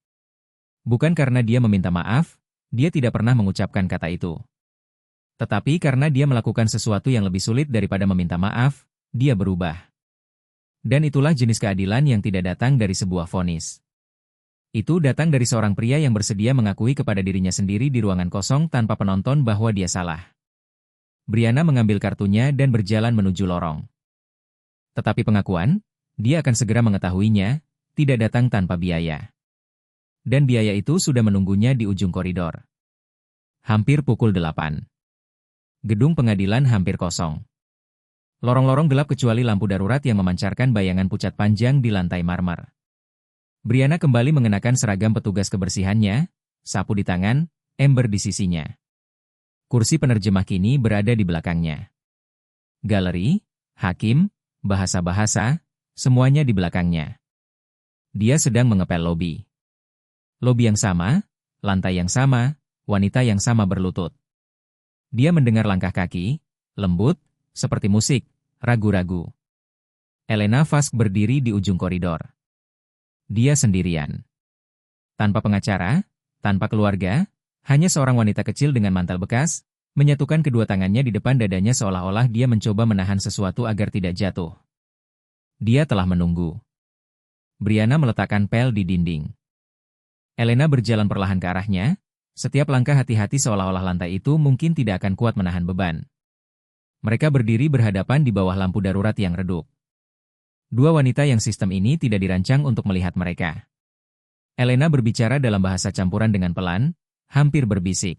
Bukan karena dia meminta maaf, dia tidak pernah mengucapkan kata itu. Tetapi karena dia melakukan sesuatu yang lebih sulit daripada meminta maaf, dia berubah. Dan itulah jenis keadilan yang tidak datang dari sebuah vonis. Itu datang dari seorang pria yang bersedia mengakui kepada dirinya sendiri di ruangan kosong tanpa penonton bahwa dia salah. Brianna mengambil kartunya dan berjalan menuju lorong. Tetapi pengakuan, dia akan segera mengetahuinya, tidak datang tanpa biaya. Dan biaya itu sudah menunggunya di ujung koridor. Hampir pukul 8. Gedung pengadilan hampir kosong. Lorong-lorong gelap kecuali lampu darurat yang memancarkan bayangan pucat panjang di lantai marmer. Brianna kembali mengenakan seragam petugas kebersihannya, sapu di tangan, ember di sisinya. Kursi penerjemah kini berada di belakangnya. Galeri, hakim, bahasa-bahasa, semuanya di belakangnya. Dia sedang mengepel lobi. Lobi yang sama, lantai yang sama, wanita yang sama berlutut. Dia mendengar langkah kaki, lembut, seperti musik, ragu-ragu. Elena Fask berdiri di ujung koridor. Dia sendirian. Tanpa pengacara, tanpa keluarga, hanya seorang wanita kecil dengan mantel bekas, menyatukan kedua tangannya di depan dadanya seolah-olah dia mencoba menahan sesuatu agar tidak jatuh. Dia telah menunggu. Brianna meletakkan pel di dinding. Elena berjalan perlahan ke arahnya, setiap langkah hati-hati seolah-olah lantai itu mungkin tidak akan kuat menahan beban. Mereka berdiri berhadapan di bawah lampu darurat yang redup. Dua wanita yang sistem ini tidak dirancang untuk melihat mereka. Elena berbicara dalam bahasa campuran dengan pelan, hampir berbisik.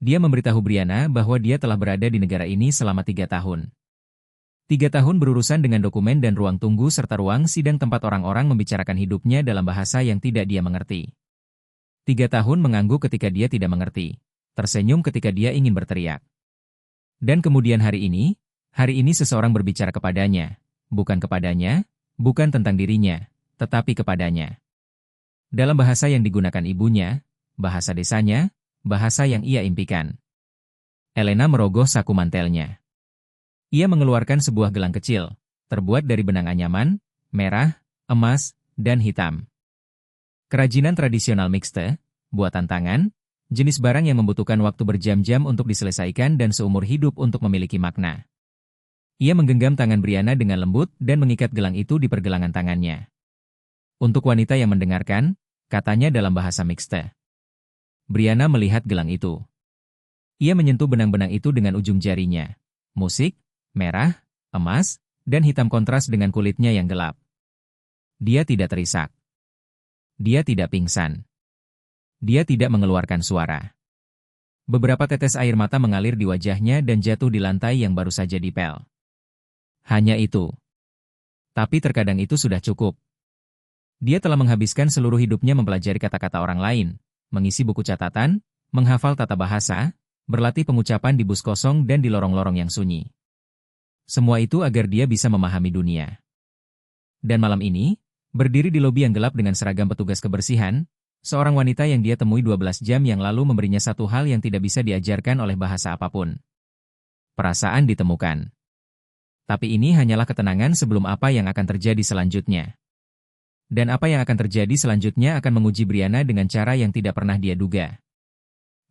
Dia memberitahu Brianna bahwa dia telah berada di negara ini selama 3 tahun. 3 tahun berurusan dengan dokumen dan ruang tunggu serta ruang sidang tempat orang-orang membicarakan hidupnya dalam bahasa yang tidak dia mengerti. 3 tahun mengangguk ketika dia tidak mengerti, tersenyum ketika dia ingin berteriak. Dan kemudian hari ini seseorang berbicara kepadanya, bukan kepadanya, bukan tentang dirinya, tetapi kepadanya. Dalam bahasa yang digunakan ibunya, bahasa desanya, bahasa yang ia impikan. Elena merogoh saku mantelnya. Ia mengeluarkan sebuah gelang kecil, terbuat dari benang anyaman, merah, emas, dan hitam. Kerajinan tradisional mixte, buatan tangan, jenis barang yang membutuhkan waktu berjam-jam untuk diselesaikan dan seumur hidup untuk memiliki makna. Ia menggenggam tangan Brianna dengan lembut dan mengikat gelang itu di pergelangan tangannya. Untuk wanita yang mendengarkan, katanya dalam bahasa mixte. Brianna melihat gelang itu. Ia menyentuh benang-benang itu dengan ujung jarinya. Musik, merah, emas, dan hitam kontras dengan kulitnya yang gelap. Dia tidak terisak. Dia tidak pingsan. Dia tidak mengeluarkan suara. Beberapa tetes air mata mengalir di wajahnya dan jatuh di lantai yang baru saja dipel. Hanya itu. Tapi terkadang itu sudah cukup. Dia telah menghabiskan seluruh hidupnya mempelajari kata-kata orang lain, mengisi buku catatan, menghafal tata bahasa, berlatih pengucapan di bus kosong dan di lorong-lorong yang sunyi. Semua itu agar dia bisa memahami dunia. Dan malam ini, berdiri di lobi yang gelap dengan seragam petugas kebersihan, seorang wanita yang dia temui 12 jam yang lalu memberinya satu hal yang tidak bisa diajarkan oleh bahasa apapun. Perasaan ditemukan. Tapi ini hanyalah ketenangan sebelum apa yang akan terjadi selanjutnya. Dan apa yang akan terjadi selanjutnya akan menguji Brianna dengan cara yang tidak pernah dia duga.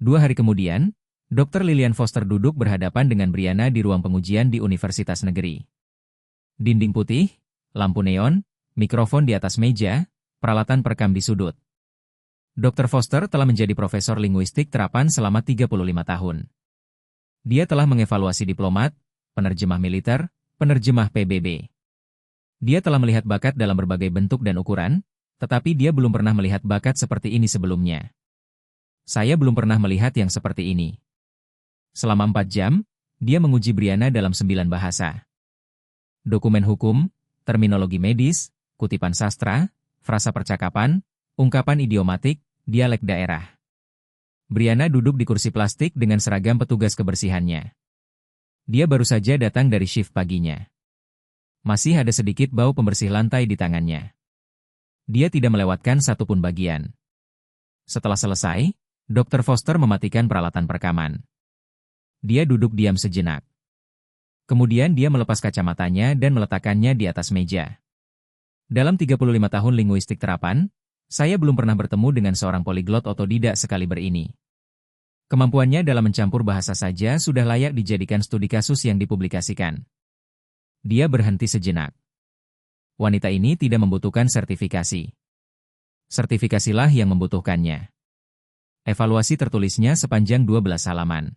2 hari kemudian, Dr. Lillian Foster duduk berhadapan dengan Brianna di ruang pengujian di Universitas Negeri. Dinding putih, lampu neon, mikrofon di atas meja, peralatan perekam di sudut. Dr. Foster telah menjadi profesor linguistik terapan selama 35 tahun. Dia telah mengevaluasi diplomat, penerjemah militer, penerjemah PBB. Dia telah melihat bakat dalam berbagai bentuk dan ukuran, tetapi dia belum pernah melihat bakat seperti ini sebelumnya. Saya belum pernah melihat yang seperti ini. Selama 4 jam, dia menguji Brianna dalam 9 bahasa. Dokumen hukum, terminologi medis, kutipan sastra, frasa percakapan, ungkapan idiomatik, dialek daerah. Brianna duduk di kursi plastik dengan seragam petugas kebersihannya. Dia baru saja datang dari shift paginya. Masih ada sedikit bau pembersih lantai di tangannya. Dia tidak melewatkan satupun bagian. Setelah selesai, Dr. Foster mematikan peralatan perekaman. Dia duduk diam sejenak. Kemudian dia melepas kacamatanya dan meletakkannya di atas meja. Dalam 35 tahun linguistik terapan, saya belum pernah bertemu dengan seorang poliglot otodidak sekaliber ini. Kemampuannya dalam mencampur bahasa saja sudah layak dijadikan studi kasus yang dipublikasikan. Dia berhenti sejenak. Wanita ini tidak membutuhkan sertifikasi. Sertifikasilah yang membutuhkannya. Evaluasi tertulisnya sepanjang 12 halaman.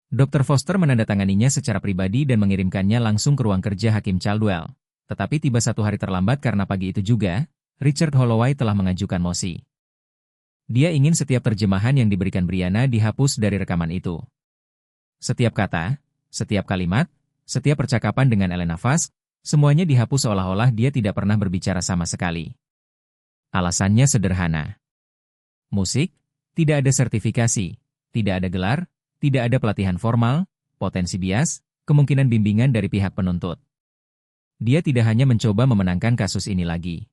Dr. Foster menandatanganinya secara pribadi dan mengirimkannya langsung ke ruang kerja Hakim Caldwell. Tetapi tiba 1 hari terlambat karena pagi itu juga, Richard Holloway telah mengajukan mosi. Dia ingin setiap terjemahan yang diberikan Brianna dihapus dari rekaman itu. Setiap kata, setiap kalimat, setiap percakapan dengan Elena Fask, semuanya dihapus seolah-olah dia tidak pernah berbicara sama sekali. Alasannya sederhana. Musik, tidak ada sertifikasi, tidak ada gelar, tidak ada pelatihan formal, potensi bias, kemungkinan bimbingan dari pihak penuntut. Dia tidak hanya mencoba memenangkan kasus ini lagi.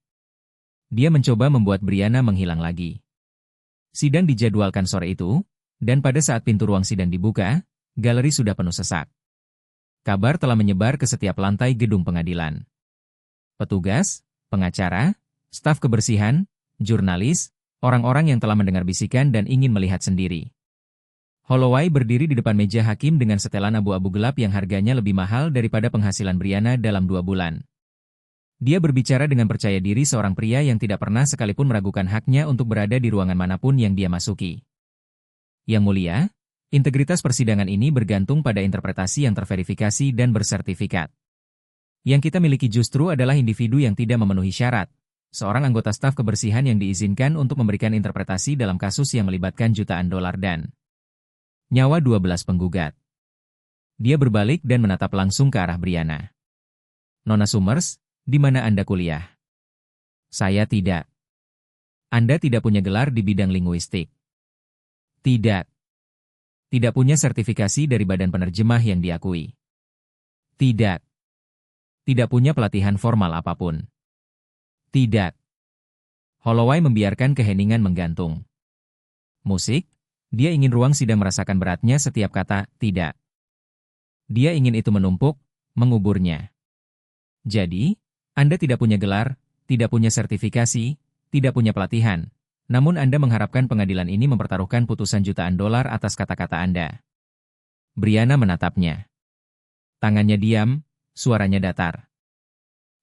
Dia mencoba membuat Brianna menghilang lagi. Sidang dijadwalkan sore itu, dan pada saat pintu ruang sidang dibuka, galeri sudah penuh sesak. Kabar telah menyebar ke setiap lantai gedung pengadilan. Petugas, pengacara, staf kebersihan, jurnalis, orang-orang yang telah mendengar bisikan dan ingin melihat sendiri. Holloway berdiri di depan meja hakim dengan setelan abu-abu gelap yang harganya lebih mahal daripada penghasilan Brianna dalam 2 bulan. Dia berbicara dengan percaya diri seorang pria yang tidak pernah sekalipun meragukan haknya untuk berada di ruangan manapun yang dia masuki. Yang mulia, integritas persidangan ini bergantung pada interpretasi yang terverifikasi dan bersertifikat. Yang kita miliki justru adalah individu yang tidak memenuhi syarat, seorang anggota staf kebersihan yang diizinkan untuk memberikan interpretasi dalam kasus yang melibatkan jutaan dolar dan nyawa 12 penggugat. Dia berbalik dan menatap langsung ke arah Brianna. Nona Summers, di mana Anda kuliah? Saya tidak. Anda tidak punya gelar di bidang linguistik? Tidak. Tidak punya sertifikasi dari badan penerjemah yang diakui? Tidak. Tidak punya pelatihan formal apapun? Tidak. Holloway membiarkan keheningan menggantung. Musik, dia ingin ruang sidang merasakan beratnya setiap kata tidak. Dia ingin itu menumpuk, menguburnya. Jadi, Anda tidak punya gelar, tidak punya sertifikasi, tidak punya pelatihan, namun Anda mengharapkan pengadilan ini mempertaruhkan putusan jutaan dolar atas kata-kata Anda. Brianna menatapnya. Tangannya diam, suaranya datar.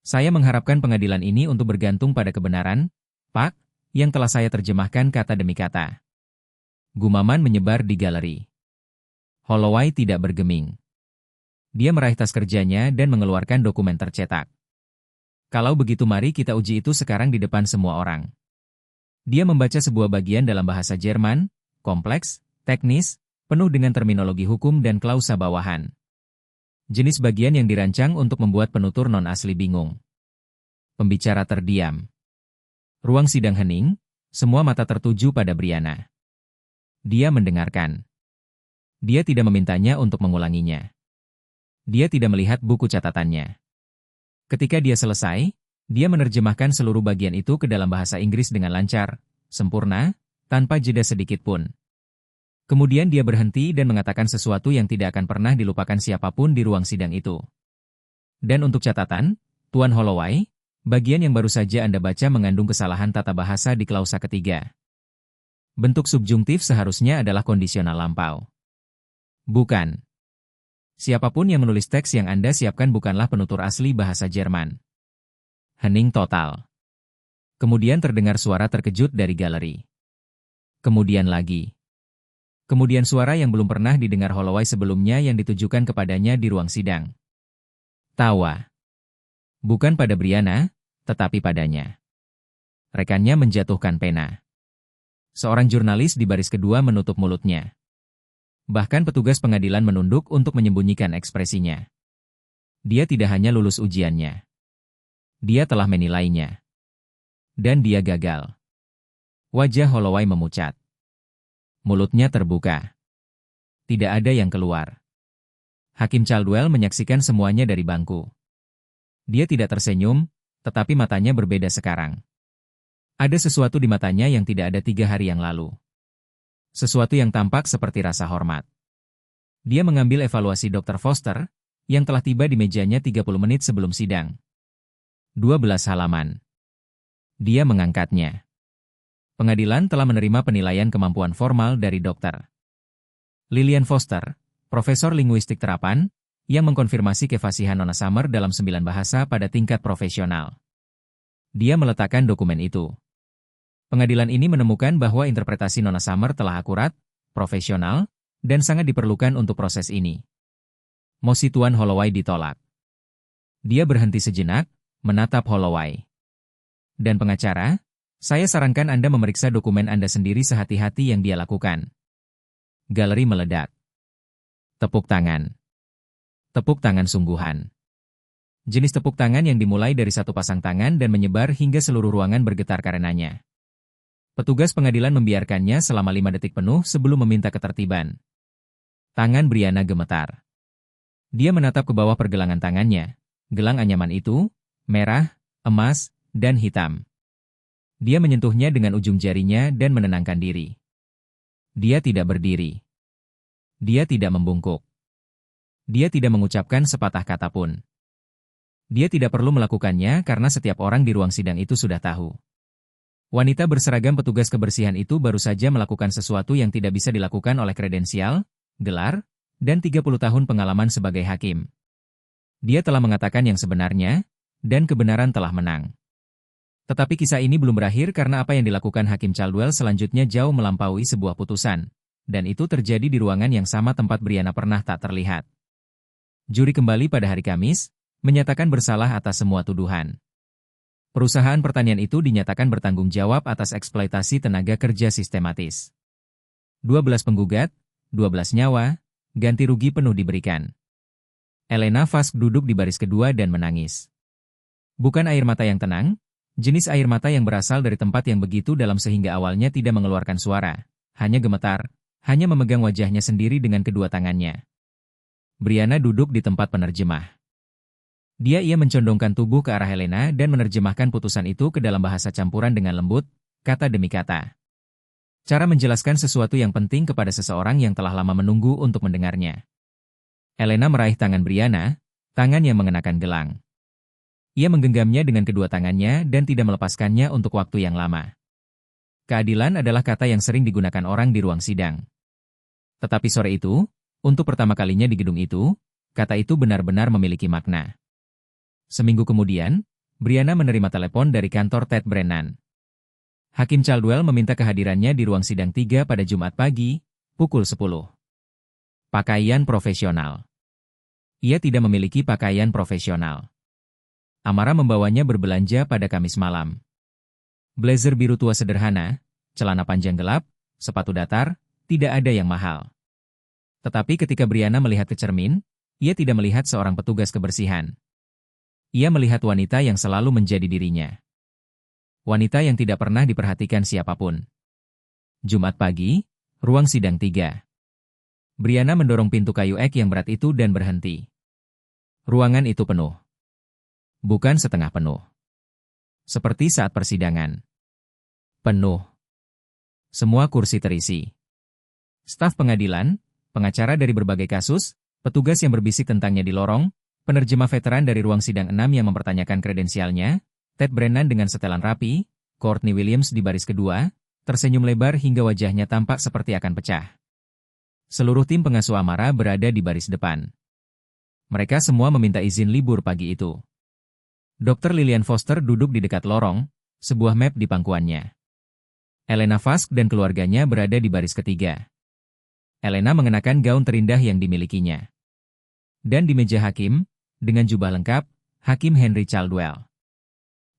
Saya mengharapkan pengadilan ini untuk bergantung pada kebenaran, Pak, yang telah saya terjemahkan kata demi kata. Gumaman menyebar di galeri. Holloway tidak bergeming. Dia meraih tas kerjanya dan mengeluarkan dokumen tercetak. Kalau begitu mari kita uji itu sekarang di depan semua orang. Dia membaca sebuah bagian dalam bahasa Jerman, kompleks, teknis, penuh dengan terminologi hukum dan klausa bawahan. Jenis bagian yang dirancang untuk membuat penutur non-asli bingung. Pembicara terdiam. Ruang sidang hening, semua mata tertuju pada Brianna. Dia mendengarkan. Dia tidak memintanya untuk mengulanginya. Dia tidak melihat buku catatannya. Ketika dia selesai, dia menerjemahkan seluruh bagian itu ke dalam bahasa Inggris dengan lancar, sempurna, tanpa jeda sedikit pun. Kemudian dia berhenti dan mengatakan sesuatu yang tidak akan pernah dilupakan siapapun di ruang sidang itu. Dan untuk catatan, Tuan Holloway, bagian yang baru saja Anda baca mengandung kesalahan tata bahasa di klausa ketiga. Bentuk subjungtif seharusnya adalah kondisional lampau. Bukan. Siapapun yang menulis teks yang Anda siapkan bukanlah penutur asli bahasa Jerman. Hening total. Kemudian terdengar suara terkejut dari galeri. Kemudian lagi. Kemudian suara yang belum pernah didengar Holloway sebelumnya yang ditujukan kepadanya di ruang sidang. Tawa. Bukan pada Brianna, tetapi padanya. Rekannya menjatuhkan pena. Seorang jurnalis di baris kedua menutup mulutnya. Bahkan petugas pengadilan menunduk untuk menyembunyikan ekspresinya. Dia tidak hanya lulus ujiannya. Dia telah menilainya. Dan dia gagal. Wajah Holloway memucat. Mulutnya terbuka. Tidak ada yang keluar. Hakim Caldwell menyaksikan semuanya dari bangku. Dia tidak tersenyum, tetapi matanya berbeda sekarang. Ada sesuatu di matanya yang tidak ada 3 hari yang lalu. Sesuatu yang tampak seperti rasa hormat. Dia mengambil evaluasi Dr. Foster, yang telah tiba di mejanya 30 menit sebelum sidang. 12 halaman. Dia mengangkatnya. Pengadilan telah menerima penilaian kemampuan formal dari Dr. Lillian Foster, Profesor Linguistik Terapan, yang mengkonfirmasi kefasihan Nona Summer dalam 9 bahasa pada tingkat profesional. Dia meletakkan dokumen itu. Pengadilan ini menemukan bahwa interpretasi Nona Summer telah akurat, profesional, dan sangat diperlukan untuk proses ini. Mosi Tuan Holloway ditolak. Dia berhenti sejenak, menatap Holloway. Dan pengacara, saya sarankan Anda memeriksa dokumen Anda sendiri sehati-hati yang dia lakukan. Galeri meledak. Tepuk tangan. Tepuk tangan sungguhan. Jenis tepuk tangan yang dimulai dari satu pasang tangan dan menyebar hingga seluruh ruangan bergetar karenanya. Petugas pengadilan membiarkannya selama 5 detik penuh sebelum meminta ketertiban. Tangan Brianna gemetar. Dia menatap ke bawah pergelangan tangannya. Gelang anyaman itu, merah, emas, dan hitam. Dia menyentuhnya dengan ujung jarinya dan menenangkan diri. Dia tidak berdiri. Dia tidak membungkuk. Dia tidak mengucapkan sepatah kata pun. Dia tidak perlu melakukannya karena setiap orang di ruang sidang itu sudah tahu. Wanita berseragam petugas kebersihan itu baru saja melakukan sesuatu yang tidak bisa dilakukan oleh kredensial, gelar, dan 30 tahun pengalaman sebagai hakim. Dia telah mengatakan yang sebenarnya, dan kebenaran telah menang. Tetapi kisah ini belum berakhir karena apa yang dilakukan Hakim Caldwell selanjutnya jauh melampaui sebuah putusan, dan itu terjadi di ruangan yang sama tempat Brianna pernah tak terlihat. Juri kembali pada hari Kamis, menyatakan bersalah atas semua tuduhan. Perusahaan pertanian itu dinyatakan bertanggung jawab atas eksploitasi tenaga kerja sistematis. 12 penggugat, 12 nyawa, ganti rugi penuh diberikan. Elena Fask duduk di baris kedua dan menangis. Bukan air mata yang tenang, jenis air mata yang berasal dari tempat yang begitu dalam sehingga awalnya tidak mengeluarkan suara, hanya gemetar, hanya memegang wajahnya sendiri dengan kedua tangannya. Brianna duduk di tempat penerjemah. Ia mencondongkan tubuh ke arah Helena dan menerjemahkan putusan itu ke dalam bahasa campuran dengan lembut, kata demi kata. Cara menjelaskan sesuatu yang penting kepada seseorang yang telah lama menunggu untuk mendengarnya. Helena meraih tangan Brianna, tangan yang mengenakan gelang. Ia menggenggamnya dengan kedua tangannya dan tidak melepaskannya untuk waktu yang lama. Keadilan adalah kata yang sering digunakan orang di ruang sidang. Tetapi sore itu, untuk pertama kalinya di gedung itu, kata itu benar-benar memiliki makna. Seminggu kemudian, Brianna menerima telepon dari kantor Ted Brennan. Hakim Caldwell meminta kehadirannya di ruang sidang 3 pada Jumat pagi, pukul 10. Pakaian profesional. Ia tidak memiliki pakaian profesional. Amara membawanya berbelanja pada Kamis malam. Blazer biru tua sederhana, celana panjang gelap, sepatu datar, tidak ada yang mahal. Tetapi ketika Brianna melihat ke cermin, ia tidak melihat seorang petugas kebersihan. Ia melihat wanita yang selalu menjadi dirinya. Wanita yang tidak pernah diperhatikan siapapun. Jumat pagi, ruang sidang 3. Brianna mendorong pintu kayu ek yang berat itu dan berhenti. Ruangan itu penuh. Bukan setengah penuh. Seperti saat persidangan. Penuh. Semua kursi terisi. Staf pengadilan, pengacara dari berbagai kasus, petugas yang berbisik tentangnya di lorong, penerjemah veteran dari ruang sidang 6 yang mempertanyakan kredensialnya, Ted Brennan dengan setelan rapi, Courtney Williams di baris kedua, tersenyum lebar hingga wajahnya tampak seperti akan pecah. Seluruh tim pengasuh Amara berada di baris depan. Mereka semua meminta izin libur pagi itu. Dr. Lillian Foster duduk di dekat lorong, sebuah map di pangkuannya. Elena Fask dan keluarganya berada di baris ketiga. Elena mengenakan gaun terindah yang dimilikinya. Dan di meja hakim, dengan jubah lengkap, Hakim Henry Caldwell.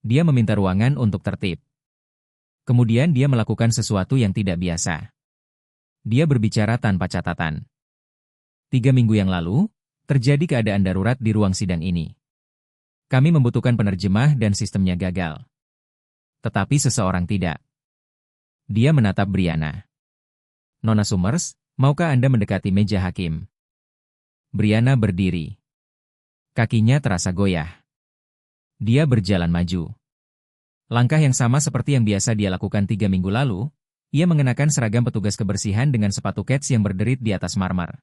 Dia meminta ruangan untuk tertib. Kemudian dia melakukan sesuatu yang tidak biasa. Dia berbicara tanpa catatan. 3 minggu yang lalu, terjadi keadaan darurat di ruang sidang ini. Kami membutuhkan penerjemah dan sistemnya gagal. Tetapi seseorang tidak. Dia menatap Brianna. Nona Summers, maukah Anda mendekati meja hakim? Brianna berdiri. Kakinya terasa goyah. Dia berjalan maju. Langkah yang sama seperti yang biasa dia lakukan 3 minggu lalu, ia mengenakan seragam petugas kebersihan dengan sepatu kets yang berderit di atas marmer.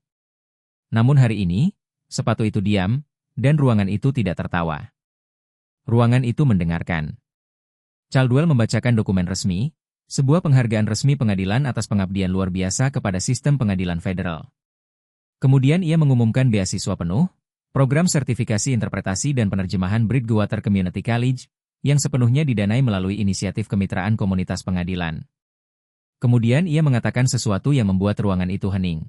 Namun hari ini, sepatu itu diam, dan ruangan itu tidak tertawa. Ruangan itu mendengarkan. Caldwell membacakan dokumen resmi, sebuah penghargaan resmi pengadilan atas pengabdian luar biasa kepada sistem pengadilan federal. Kemudian ia mengumumkan beasiswa penuh, program sertifikasi interpretasi dan penerjemahan Bridgewater Community College, yang sepenuhnya didanai melalui inisiatif kemitraan komunitas pengadilan. Kemudian ia mengatakan sesuatu yang membuat ruangan itu hening.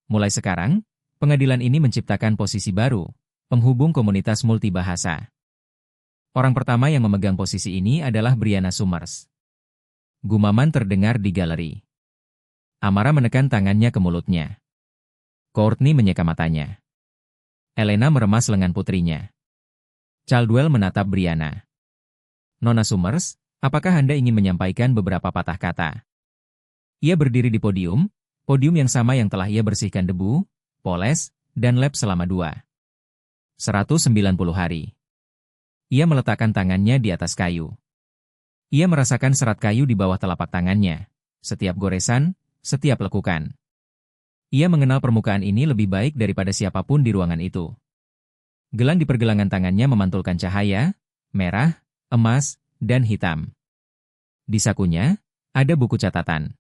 Mulai sekarang, pengadilan ini menciptakan posisi baru, penghubung komunitas multibahasa. Orang pertama yang memegang posisi ini adalah Brianna Summers. Gumaman terdengar di galeri. Amara menekan tangannya ke mulutnya. Courtney menyeka matanya. Elena meremas lengan putrinya. Caldwell menatap Brianna. Nona Summers, apakah Anda ingin menyampaikan beberapa patah kata? Ia berdiri di podium yang sama yang telah ia bersihkan debu, poles, dan lap selama 190 hari. Ia meletakkan tangannya di atas kayu. Ia merasakan serat kayu di bawah telapak tangannya, setiap goresan, setiap lekukan. Ia mengenal permukaan ini lebih baik daripada siapapun di ruangan itu. Gelang di pergelangan tangannya memantulkan cahaya, merah, emas, dan hitam. Di sakunya, ada buku catatan.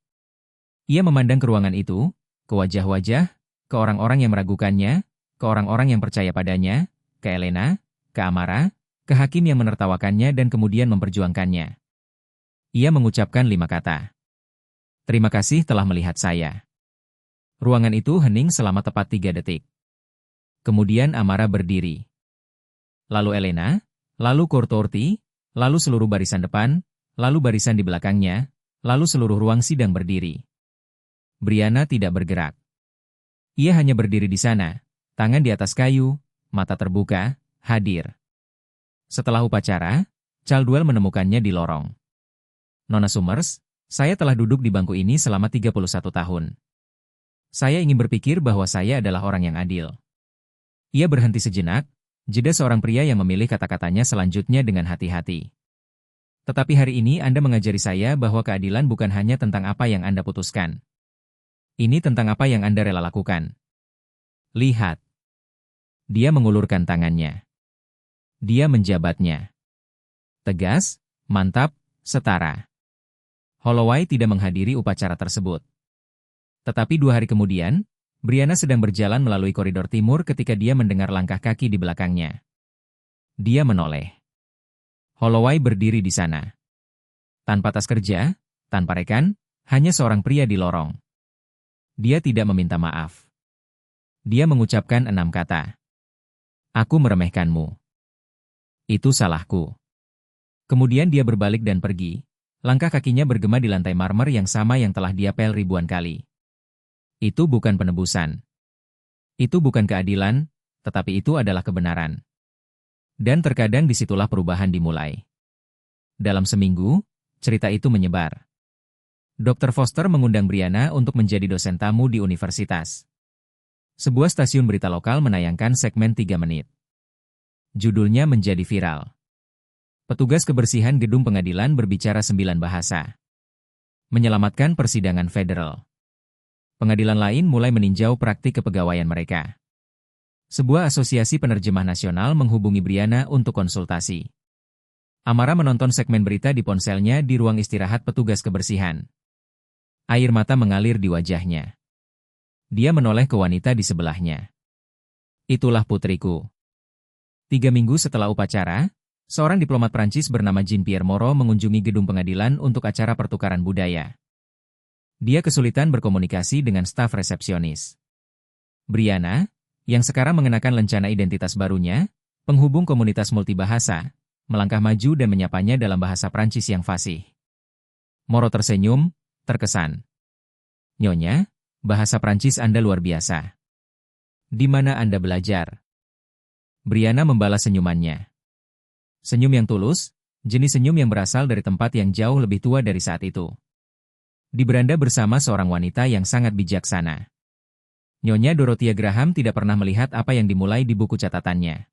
Ia memandang ke ruangan itu, ke wajah-wajah, ke orang-orang yang meragukannya, ke orang-orang yang percaya padanya, ke Elena, ke Amara, ke hakim yang menertawakannya dan kemudian memperjuangkannya. Ia mengucapkan 5 kata. Terima kasih telah melihat saya. Ruangan itu hening selama tepat 3 detik. Kemudian Amara berdiri. Lalu Elena, lalu Courtourty, lalu seluruh barisan depan, lalu barisan di belakangnya, lalu seluruh ruang sidang berdiri. Brianna tidak bergerak. Ia hanya berdiri di sana, tangan di atas kayu, mata terbuka, hadir. Setelah upacara, Caldwell menemukannya di lorong. Nona Summers, saya telah duduk di bangku ini selama 31 tahun. Saya ingin berpikir bahwa saya adalah orang yang adil. Ia berhenti sejenak, jeda seorang pria yang memilih kata-katanya selanjutnya dengan hati-hati. Tetapi hari ini Anda mengajari saya bahwa keadilan bukan hanya tentang apa yang Anda putuskan. Ini tentang apa yang Anda rela lakukan. Lihat. Dia mengulurkan tangannya. Dia menjabatnya. Tegas, mantap, setara. Holloway tidak menghadiri upacara tersebut. Tetapi 2 hari kemudian, Brianna sedang berjalan melalui koridor timur ketika dia mendengar langkah kaki di belakangnya. Dia menoleh. Holloway berdiri di sana. Tanpa tas kerja, tanpa rekan, hanya seorang pria di lorong. Dia tidak meminta maaf. Dia mengucapkan 6 kata. Aku meremehkanmu. Itu salahku. Kemudian dia berbalik dan pergi. Langkah kakinya bergema di lantai marmer yang sama yang telah dia pel ribuan kali. Itu bukan penebusan. Itu bukan keadilan, tetapi itu adalah kebenaran. Dan terkadang disitulah perubahan dimulai. Dalam seminggu, cerita itu menyebar. Dr. Foster mengundang Brianna untuk menjadi dosen tamu di universitas. Sebuah stasiun berita lokal menayangkan segmen 3 menit. Judulnya menjadi viral. Petugas kebersihan gedung pengadilan berbicara 9 bahasa. Menyelamatkan persidangan federal. Pengadilan lain mulai meninjau praktik kepegawaian mereka. Sebuah asosiasi penerjemah nasional menghubungi Brianna untuk konsultasi. Amara menonton segmen berita di ponselnya di ruang istirahat petugas kebersihan. Air mata mengalir di wajahnya. Dia menoleh ke wanita di sebelahnya. Itulah putriku. 3 minggu setelah upacara, seorang diplomat Prancis bernama Jean-Pierre Moreau mengunjungi gedung pengadilan untuk acara pertukaran budaya. Dia kesulitan berkomunikasi dengan staf resepsionis. Brianna, yang sekarang mengenakan lencana identitas barunya, penghubung komunitas multibahasa, melangkah maju dan menyapanya dalam bahasa Prancis yang fasih. Moreau tersenyum, terkesan. Nyonya, bahasa Prancis Anda luar biasa. Di mana Anda belajar? Brianna membalas senyumannya. Senyum yang tulus, jenis senyum yang berasal dari tempat yang jauh lebih tua dari saat itu. Di beranda bersama seorang wanita yang sangat bijaksana. Nyonya Dorothea Graham tidak pernah melihat apa yang dimulai di buku catatannya.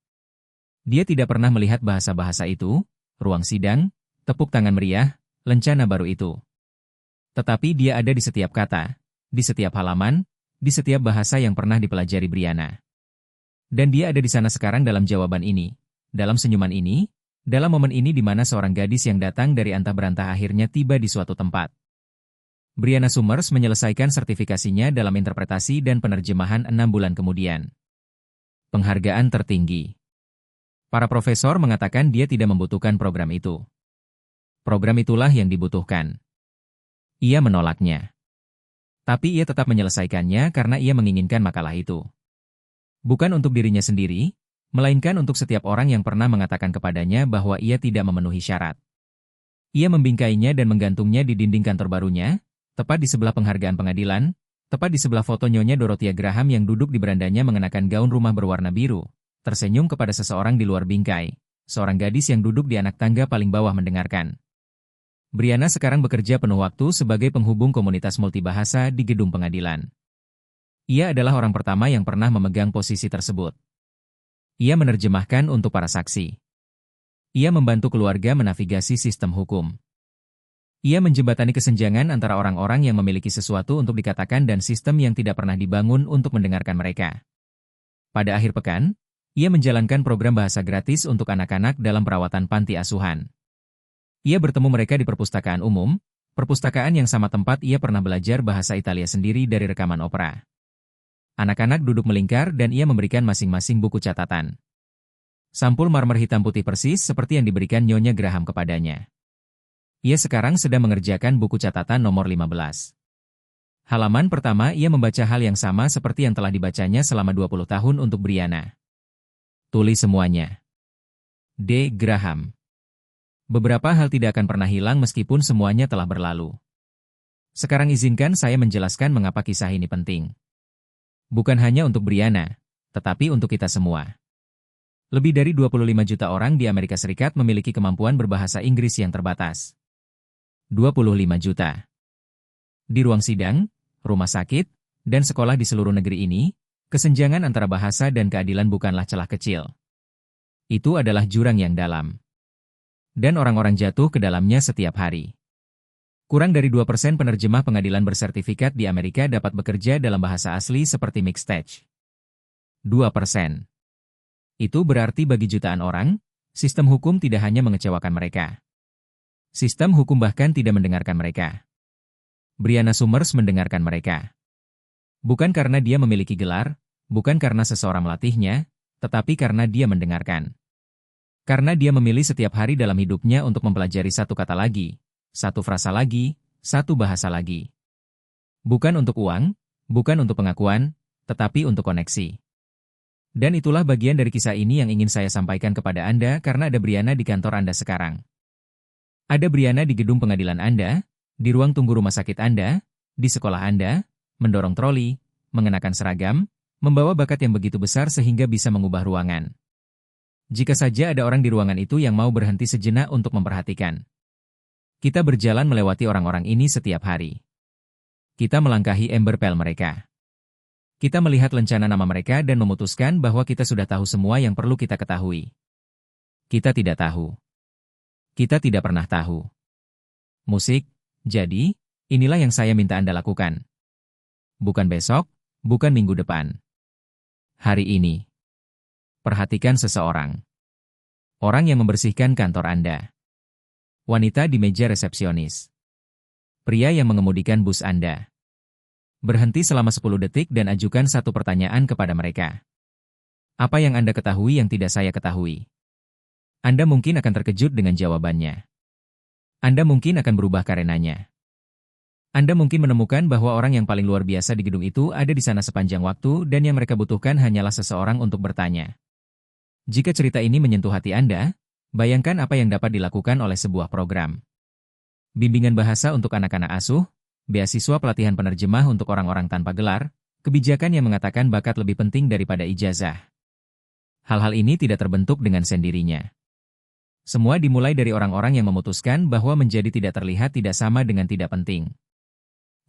Dia tidak pernah melihat bahasa-bahasa itu, ruang sidang, tepuk tangan meriah, lencana baru itu. Tetapi dia ada di setiap kata, di setiap halaman, di setiap bahasa yang pernah dipelajari Brianna. Dan dia ada di sana sekarang dalam jawaban ini, dalam senyuman ini, dalam momen ini di mana seorang gadis yang datang dari antah berantah akhirnya tiba di suatu tempat. Brianna Summers menyelesaikan sertifikasinya dalam interpretasi dan penerjemahan 6 bulan kemudian. Penghargaan tertinggi. Para profesor mengatakan dia tidak membutuhkan program itu. Program itulah yang dibutuhkan. Ia menolaknya. Tapi ia tetap menyelesaikannya karena ia menginginkan makalah itu. Bukan untuk dirinya sendiri, melainkan untuk setiap orang yang pernah mengatakan kepadanya bahwa ia tidak memenuhi syarat. Ia membingkainya dan menggantungnya di dinding kantor barunya, tepat di sebelah penghargaan pengadilan, Tepat di sebelah foto Nyonya Dorothea Graham yang duduk di berandanya mengenakan gaun rumah berwarna biru, tersenyum kepada seseorang di luar bingkai, seorang gadis yang duduk di anak tangga paling bawah mendengarkan. Brianna sekarang bekerja penuh waktu sebagai penghubung komunitas multibahasa di gedung pengadilan. Ia adalah orang pertama yang pernah memegang posisi tersebut. Ia menerjemahkan untuk para saksi. Ia membantu keluarga menavigasi sistem hukum. Ia menjembatani kesenjangan antara orang-orang yang memiliki sesuatu untuk dikatakan dan sistem yang tidak pernah dibangun untuk mendengarkan mereka. Pada akhir pekan, ia menjalankan program bahasa gratis untuk anak-anak dalam perawatan panti asuhan. Ia bertemu mereka di perpustakaan umum, perpustakaan yang sama tempat ia pernah belajar bahasa Italia sendiri dari rekaman opera. Anak-anak duduk melingkar dan ia memberikan masing-masing buku catatan. Sampul marmer hitam putih persis seperti yang diberikan Nyonya Graham kepadanya. Ia sekarang sedang mengerjakan buku catatan nomor 15. Halaman pertama ia membaca hal yang sama seperti yang telah dibacanya selama 20 tahun untuk Brianna. Tulis semuanya. D. Graham. Beberapa hal tidak akan pernah hilang meskipun semuanya telah berlalu. Sekarang izinkan saya menjelaskan mengapa kisah ini penting. Bukan hanya untuk Brianna, tetapi untuk kita semua. Lebih dari 25 juta orang di Amerika Serikat memiliki kemampuan berbahasa Inggris yang terbatas. 25 juta. Di ruang sidang, rumah sakit, dan sekolah di seluruh negeri ini, kesenjangan antara bahasa dan keadilan bukanlah celah kecil. Itu adalah jurang yang dalam. Dan orang-orang jatuh ke dalamnya setiap hari. Kurang dari 2% penerjemah pengadilan bersertifikat di Amerika dapat bekerja dalam bahasa asli seperti mixteach. 2%. Itu berarti bagi jutaan orang, sistem hukum tidak hanya mengecewakan mereka. Sistem hukum bahkan tidak mendengarkan mereka. Brianna Summers mendengarkan mereka. Bukan karena dia memiliki gelar, bukan karena seseorang melatihnya, tetapi karena dia mendengarkan. Karena dia memilih setiap hari dalam hidupnya untuk mempelajari satu kata lagi, satu frasa lagi, satu bahasa lagi. Bukan untuk uang, bukan untuk pengakuan, tetapi untuk koneksi. Dan itulah bagian dari kisah ini yang ingin saya sampaikan kepada Anda karena ada Brianna di kantor Anda sekarang. Ada Brianna di gedung pengadilan Anda, di ruang tunggu rumah sakit Anda, di sekolah Anda, mendorong troli, mengenakan seragam, membawa bakat yang begitu besar sehingga bisa mengubah ruangan. Jika saja ada orang di ruangan itu yang mau berhenti sejenak untuk memperhatikan. Kita berjalan melewati orang-orang ini setiap hari. Kita melangkahi ember pel mereka. Kita melihat lencana nama mereka dan memutuskan bahwa kita sudah tahu semua yang perlu kita ketahui. Kita tidak tahu. Kita tidak pernah tahu. Musik, jadi, inilah yang saya minta Anda lakukan. Bukan besok, bukan minggu depan. Hari ini. Perhatikan seseorang. Orang yang membersihkan kantor Anda. Wanita di meja resepsionis. Pria yang mengemudikan bus Anda. Berhenti selama 10 detik dan ajukan satu pertanyaan kepada mereka. Apa yang Anda ketahui yang tidak saya ketahui? Anda mungkin akan terkejut dengan jawabannya. Anda mungkin akan berubah karenanya. Anda mungkin menemukan bahwa orang yang paling luar biasa di gedung itu ada di sana sepanjang waktu dan yang mereka butuhkan hanyalah seseorang untuk bertanya. Jika cerita ini menyentuh hati Anda, bayangkan apa yang dapat dilakukan oleh sebuah program. Bimbingan bahasa untuk anak-anak asuh, beasiswa pelatihan penerjemah untuk orang-orang tanpa gelar, kebijakan yang mengatakan bakat lebih penting daripada ijazah. Hal-hal ini tidak terbentuk dengan sendirinya. Semua dimulai dari orang-orang yang memutuskan bahwa menjadi tidak terlihat tidak sama dengan tidak penting.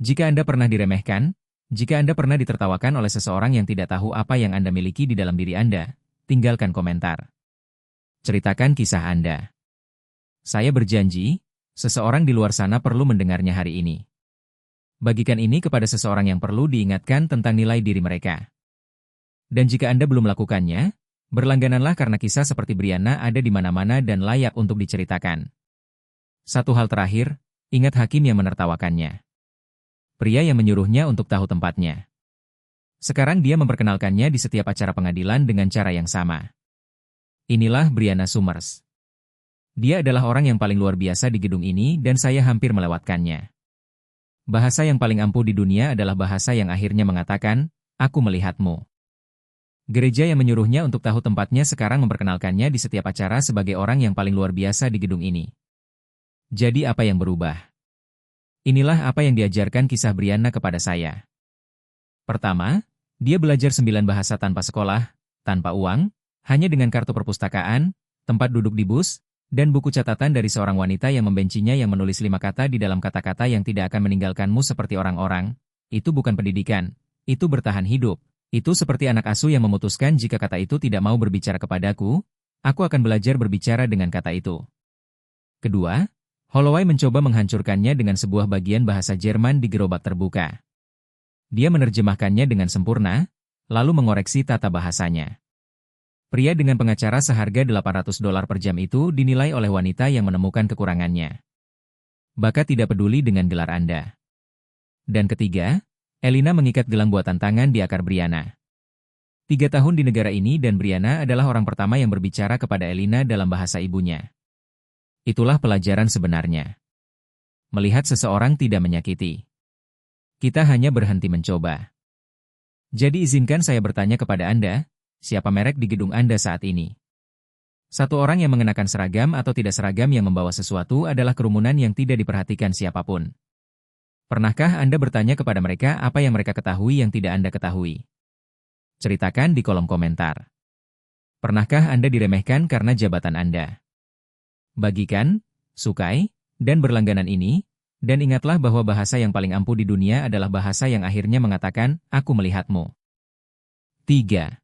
Jika Anda pernah diremehkan, jika Anda pernah ditertawakan oleh seseorang yang tidak tahu apa yang Anda miliki di dalam diri Anda, tinggalkan komentar. Ceritakan kisah Anda. Saya berjanji, seseorang di luar sana perlu mendengarnya hari ini. Bagikan ini kepada seseorang yang perlu diingatkan tentang nilai diri mereka. Dan jika Anda belum melakukannya, berlanggananlah karena kisah seperti Brianna ada di mana-mana dan layak untuk diceritakan. Satu hal terakhir, ingat hakim yang menertawakannya. Pria yang menyuruhnya untuk tahu tempatnya. Sekarang dia memperkenalkannya di setiap acara pengadilan dengan cara yang sama. Inilah Brianna Summers. Dia adalah orang yang paling luar biasa di gedung ini dan saya hampir melewatkannya. Bahasa yang paling ampuh di dunia adalah bahasa yang akhirnya mengatakan, "Aku melihatmu." Gereja yang menyuruhnya untuk tahu tempatnya sekarang memperkenalkannya di setiap acara sebagai orang yang paling luar biasa di gedung ini. Jadi apa yang berubah? Inilah apa yang diajarkan kisah Brianna kepada saya. Pertama, dia belajar 9 bahasa tanpa sekolah, tanpa uang, hanya dengan kartu perpustakaan, tempat duduk di bus, dan buku catatan dari seorang wanita yang membencinya yang menulis 5 kata di dalam kata-kata yang tidak akan meninggalkanmu seperti orang-orang. Itu bukan pendidikan, itu bertahan hidup. Itu seperti anak asuh yang memutuskan jika kata itu tidak mau berbicara kepadaku, aku akan belajar berbicara dengan kata itu. Kedua, Holloway mencoba menghancurkannya dengan sebuah bagian bahasa Jerman di gerobak terbuka. Dia menerjemahkannya dengan sempurna, lalu mengoreksi tata bahasanya. Pria dengan pengacara seharga $800 per jam itu dinilai oleh wanita yang menemukan kekurangannya. Bakat tidak peduli dengan gelar Anda. Dan ketiga, Elina mengikat gelang buatan tangan di akar Brianna. 3 tahun di negara ini dan Brianna adalah orang pertama yang berbicara kepada Elina dalam bahasa ibunya. Itulah pelajaran sebenarnya. Melihat seseorang tidak menyakiti. Kita hanya berhenti mencoba. Jadi izinkan saya bertanya kepada Anda, siapa merek di gedung Anda saat ini? Satu orang yang mengenakan seragam atau tidak seragam yang membawa sesuatu adalah kerumunan yang tidak diperhatikan siapapun. Pernahkah Anda bertanya kepada mereka apa yang mereka ketahui yang tidak Anda ketahui? Ceritakan di kolom komentar. Pernahkah Anda diremehkan karena jabatan Anda? Bagikan, sukai, dan berlangganan ini, dan ingatlah bahwa bahasa yang paling ampuh di dunia adalah bahasa yang akhirnya mengatakan, aku melihatmu. 3.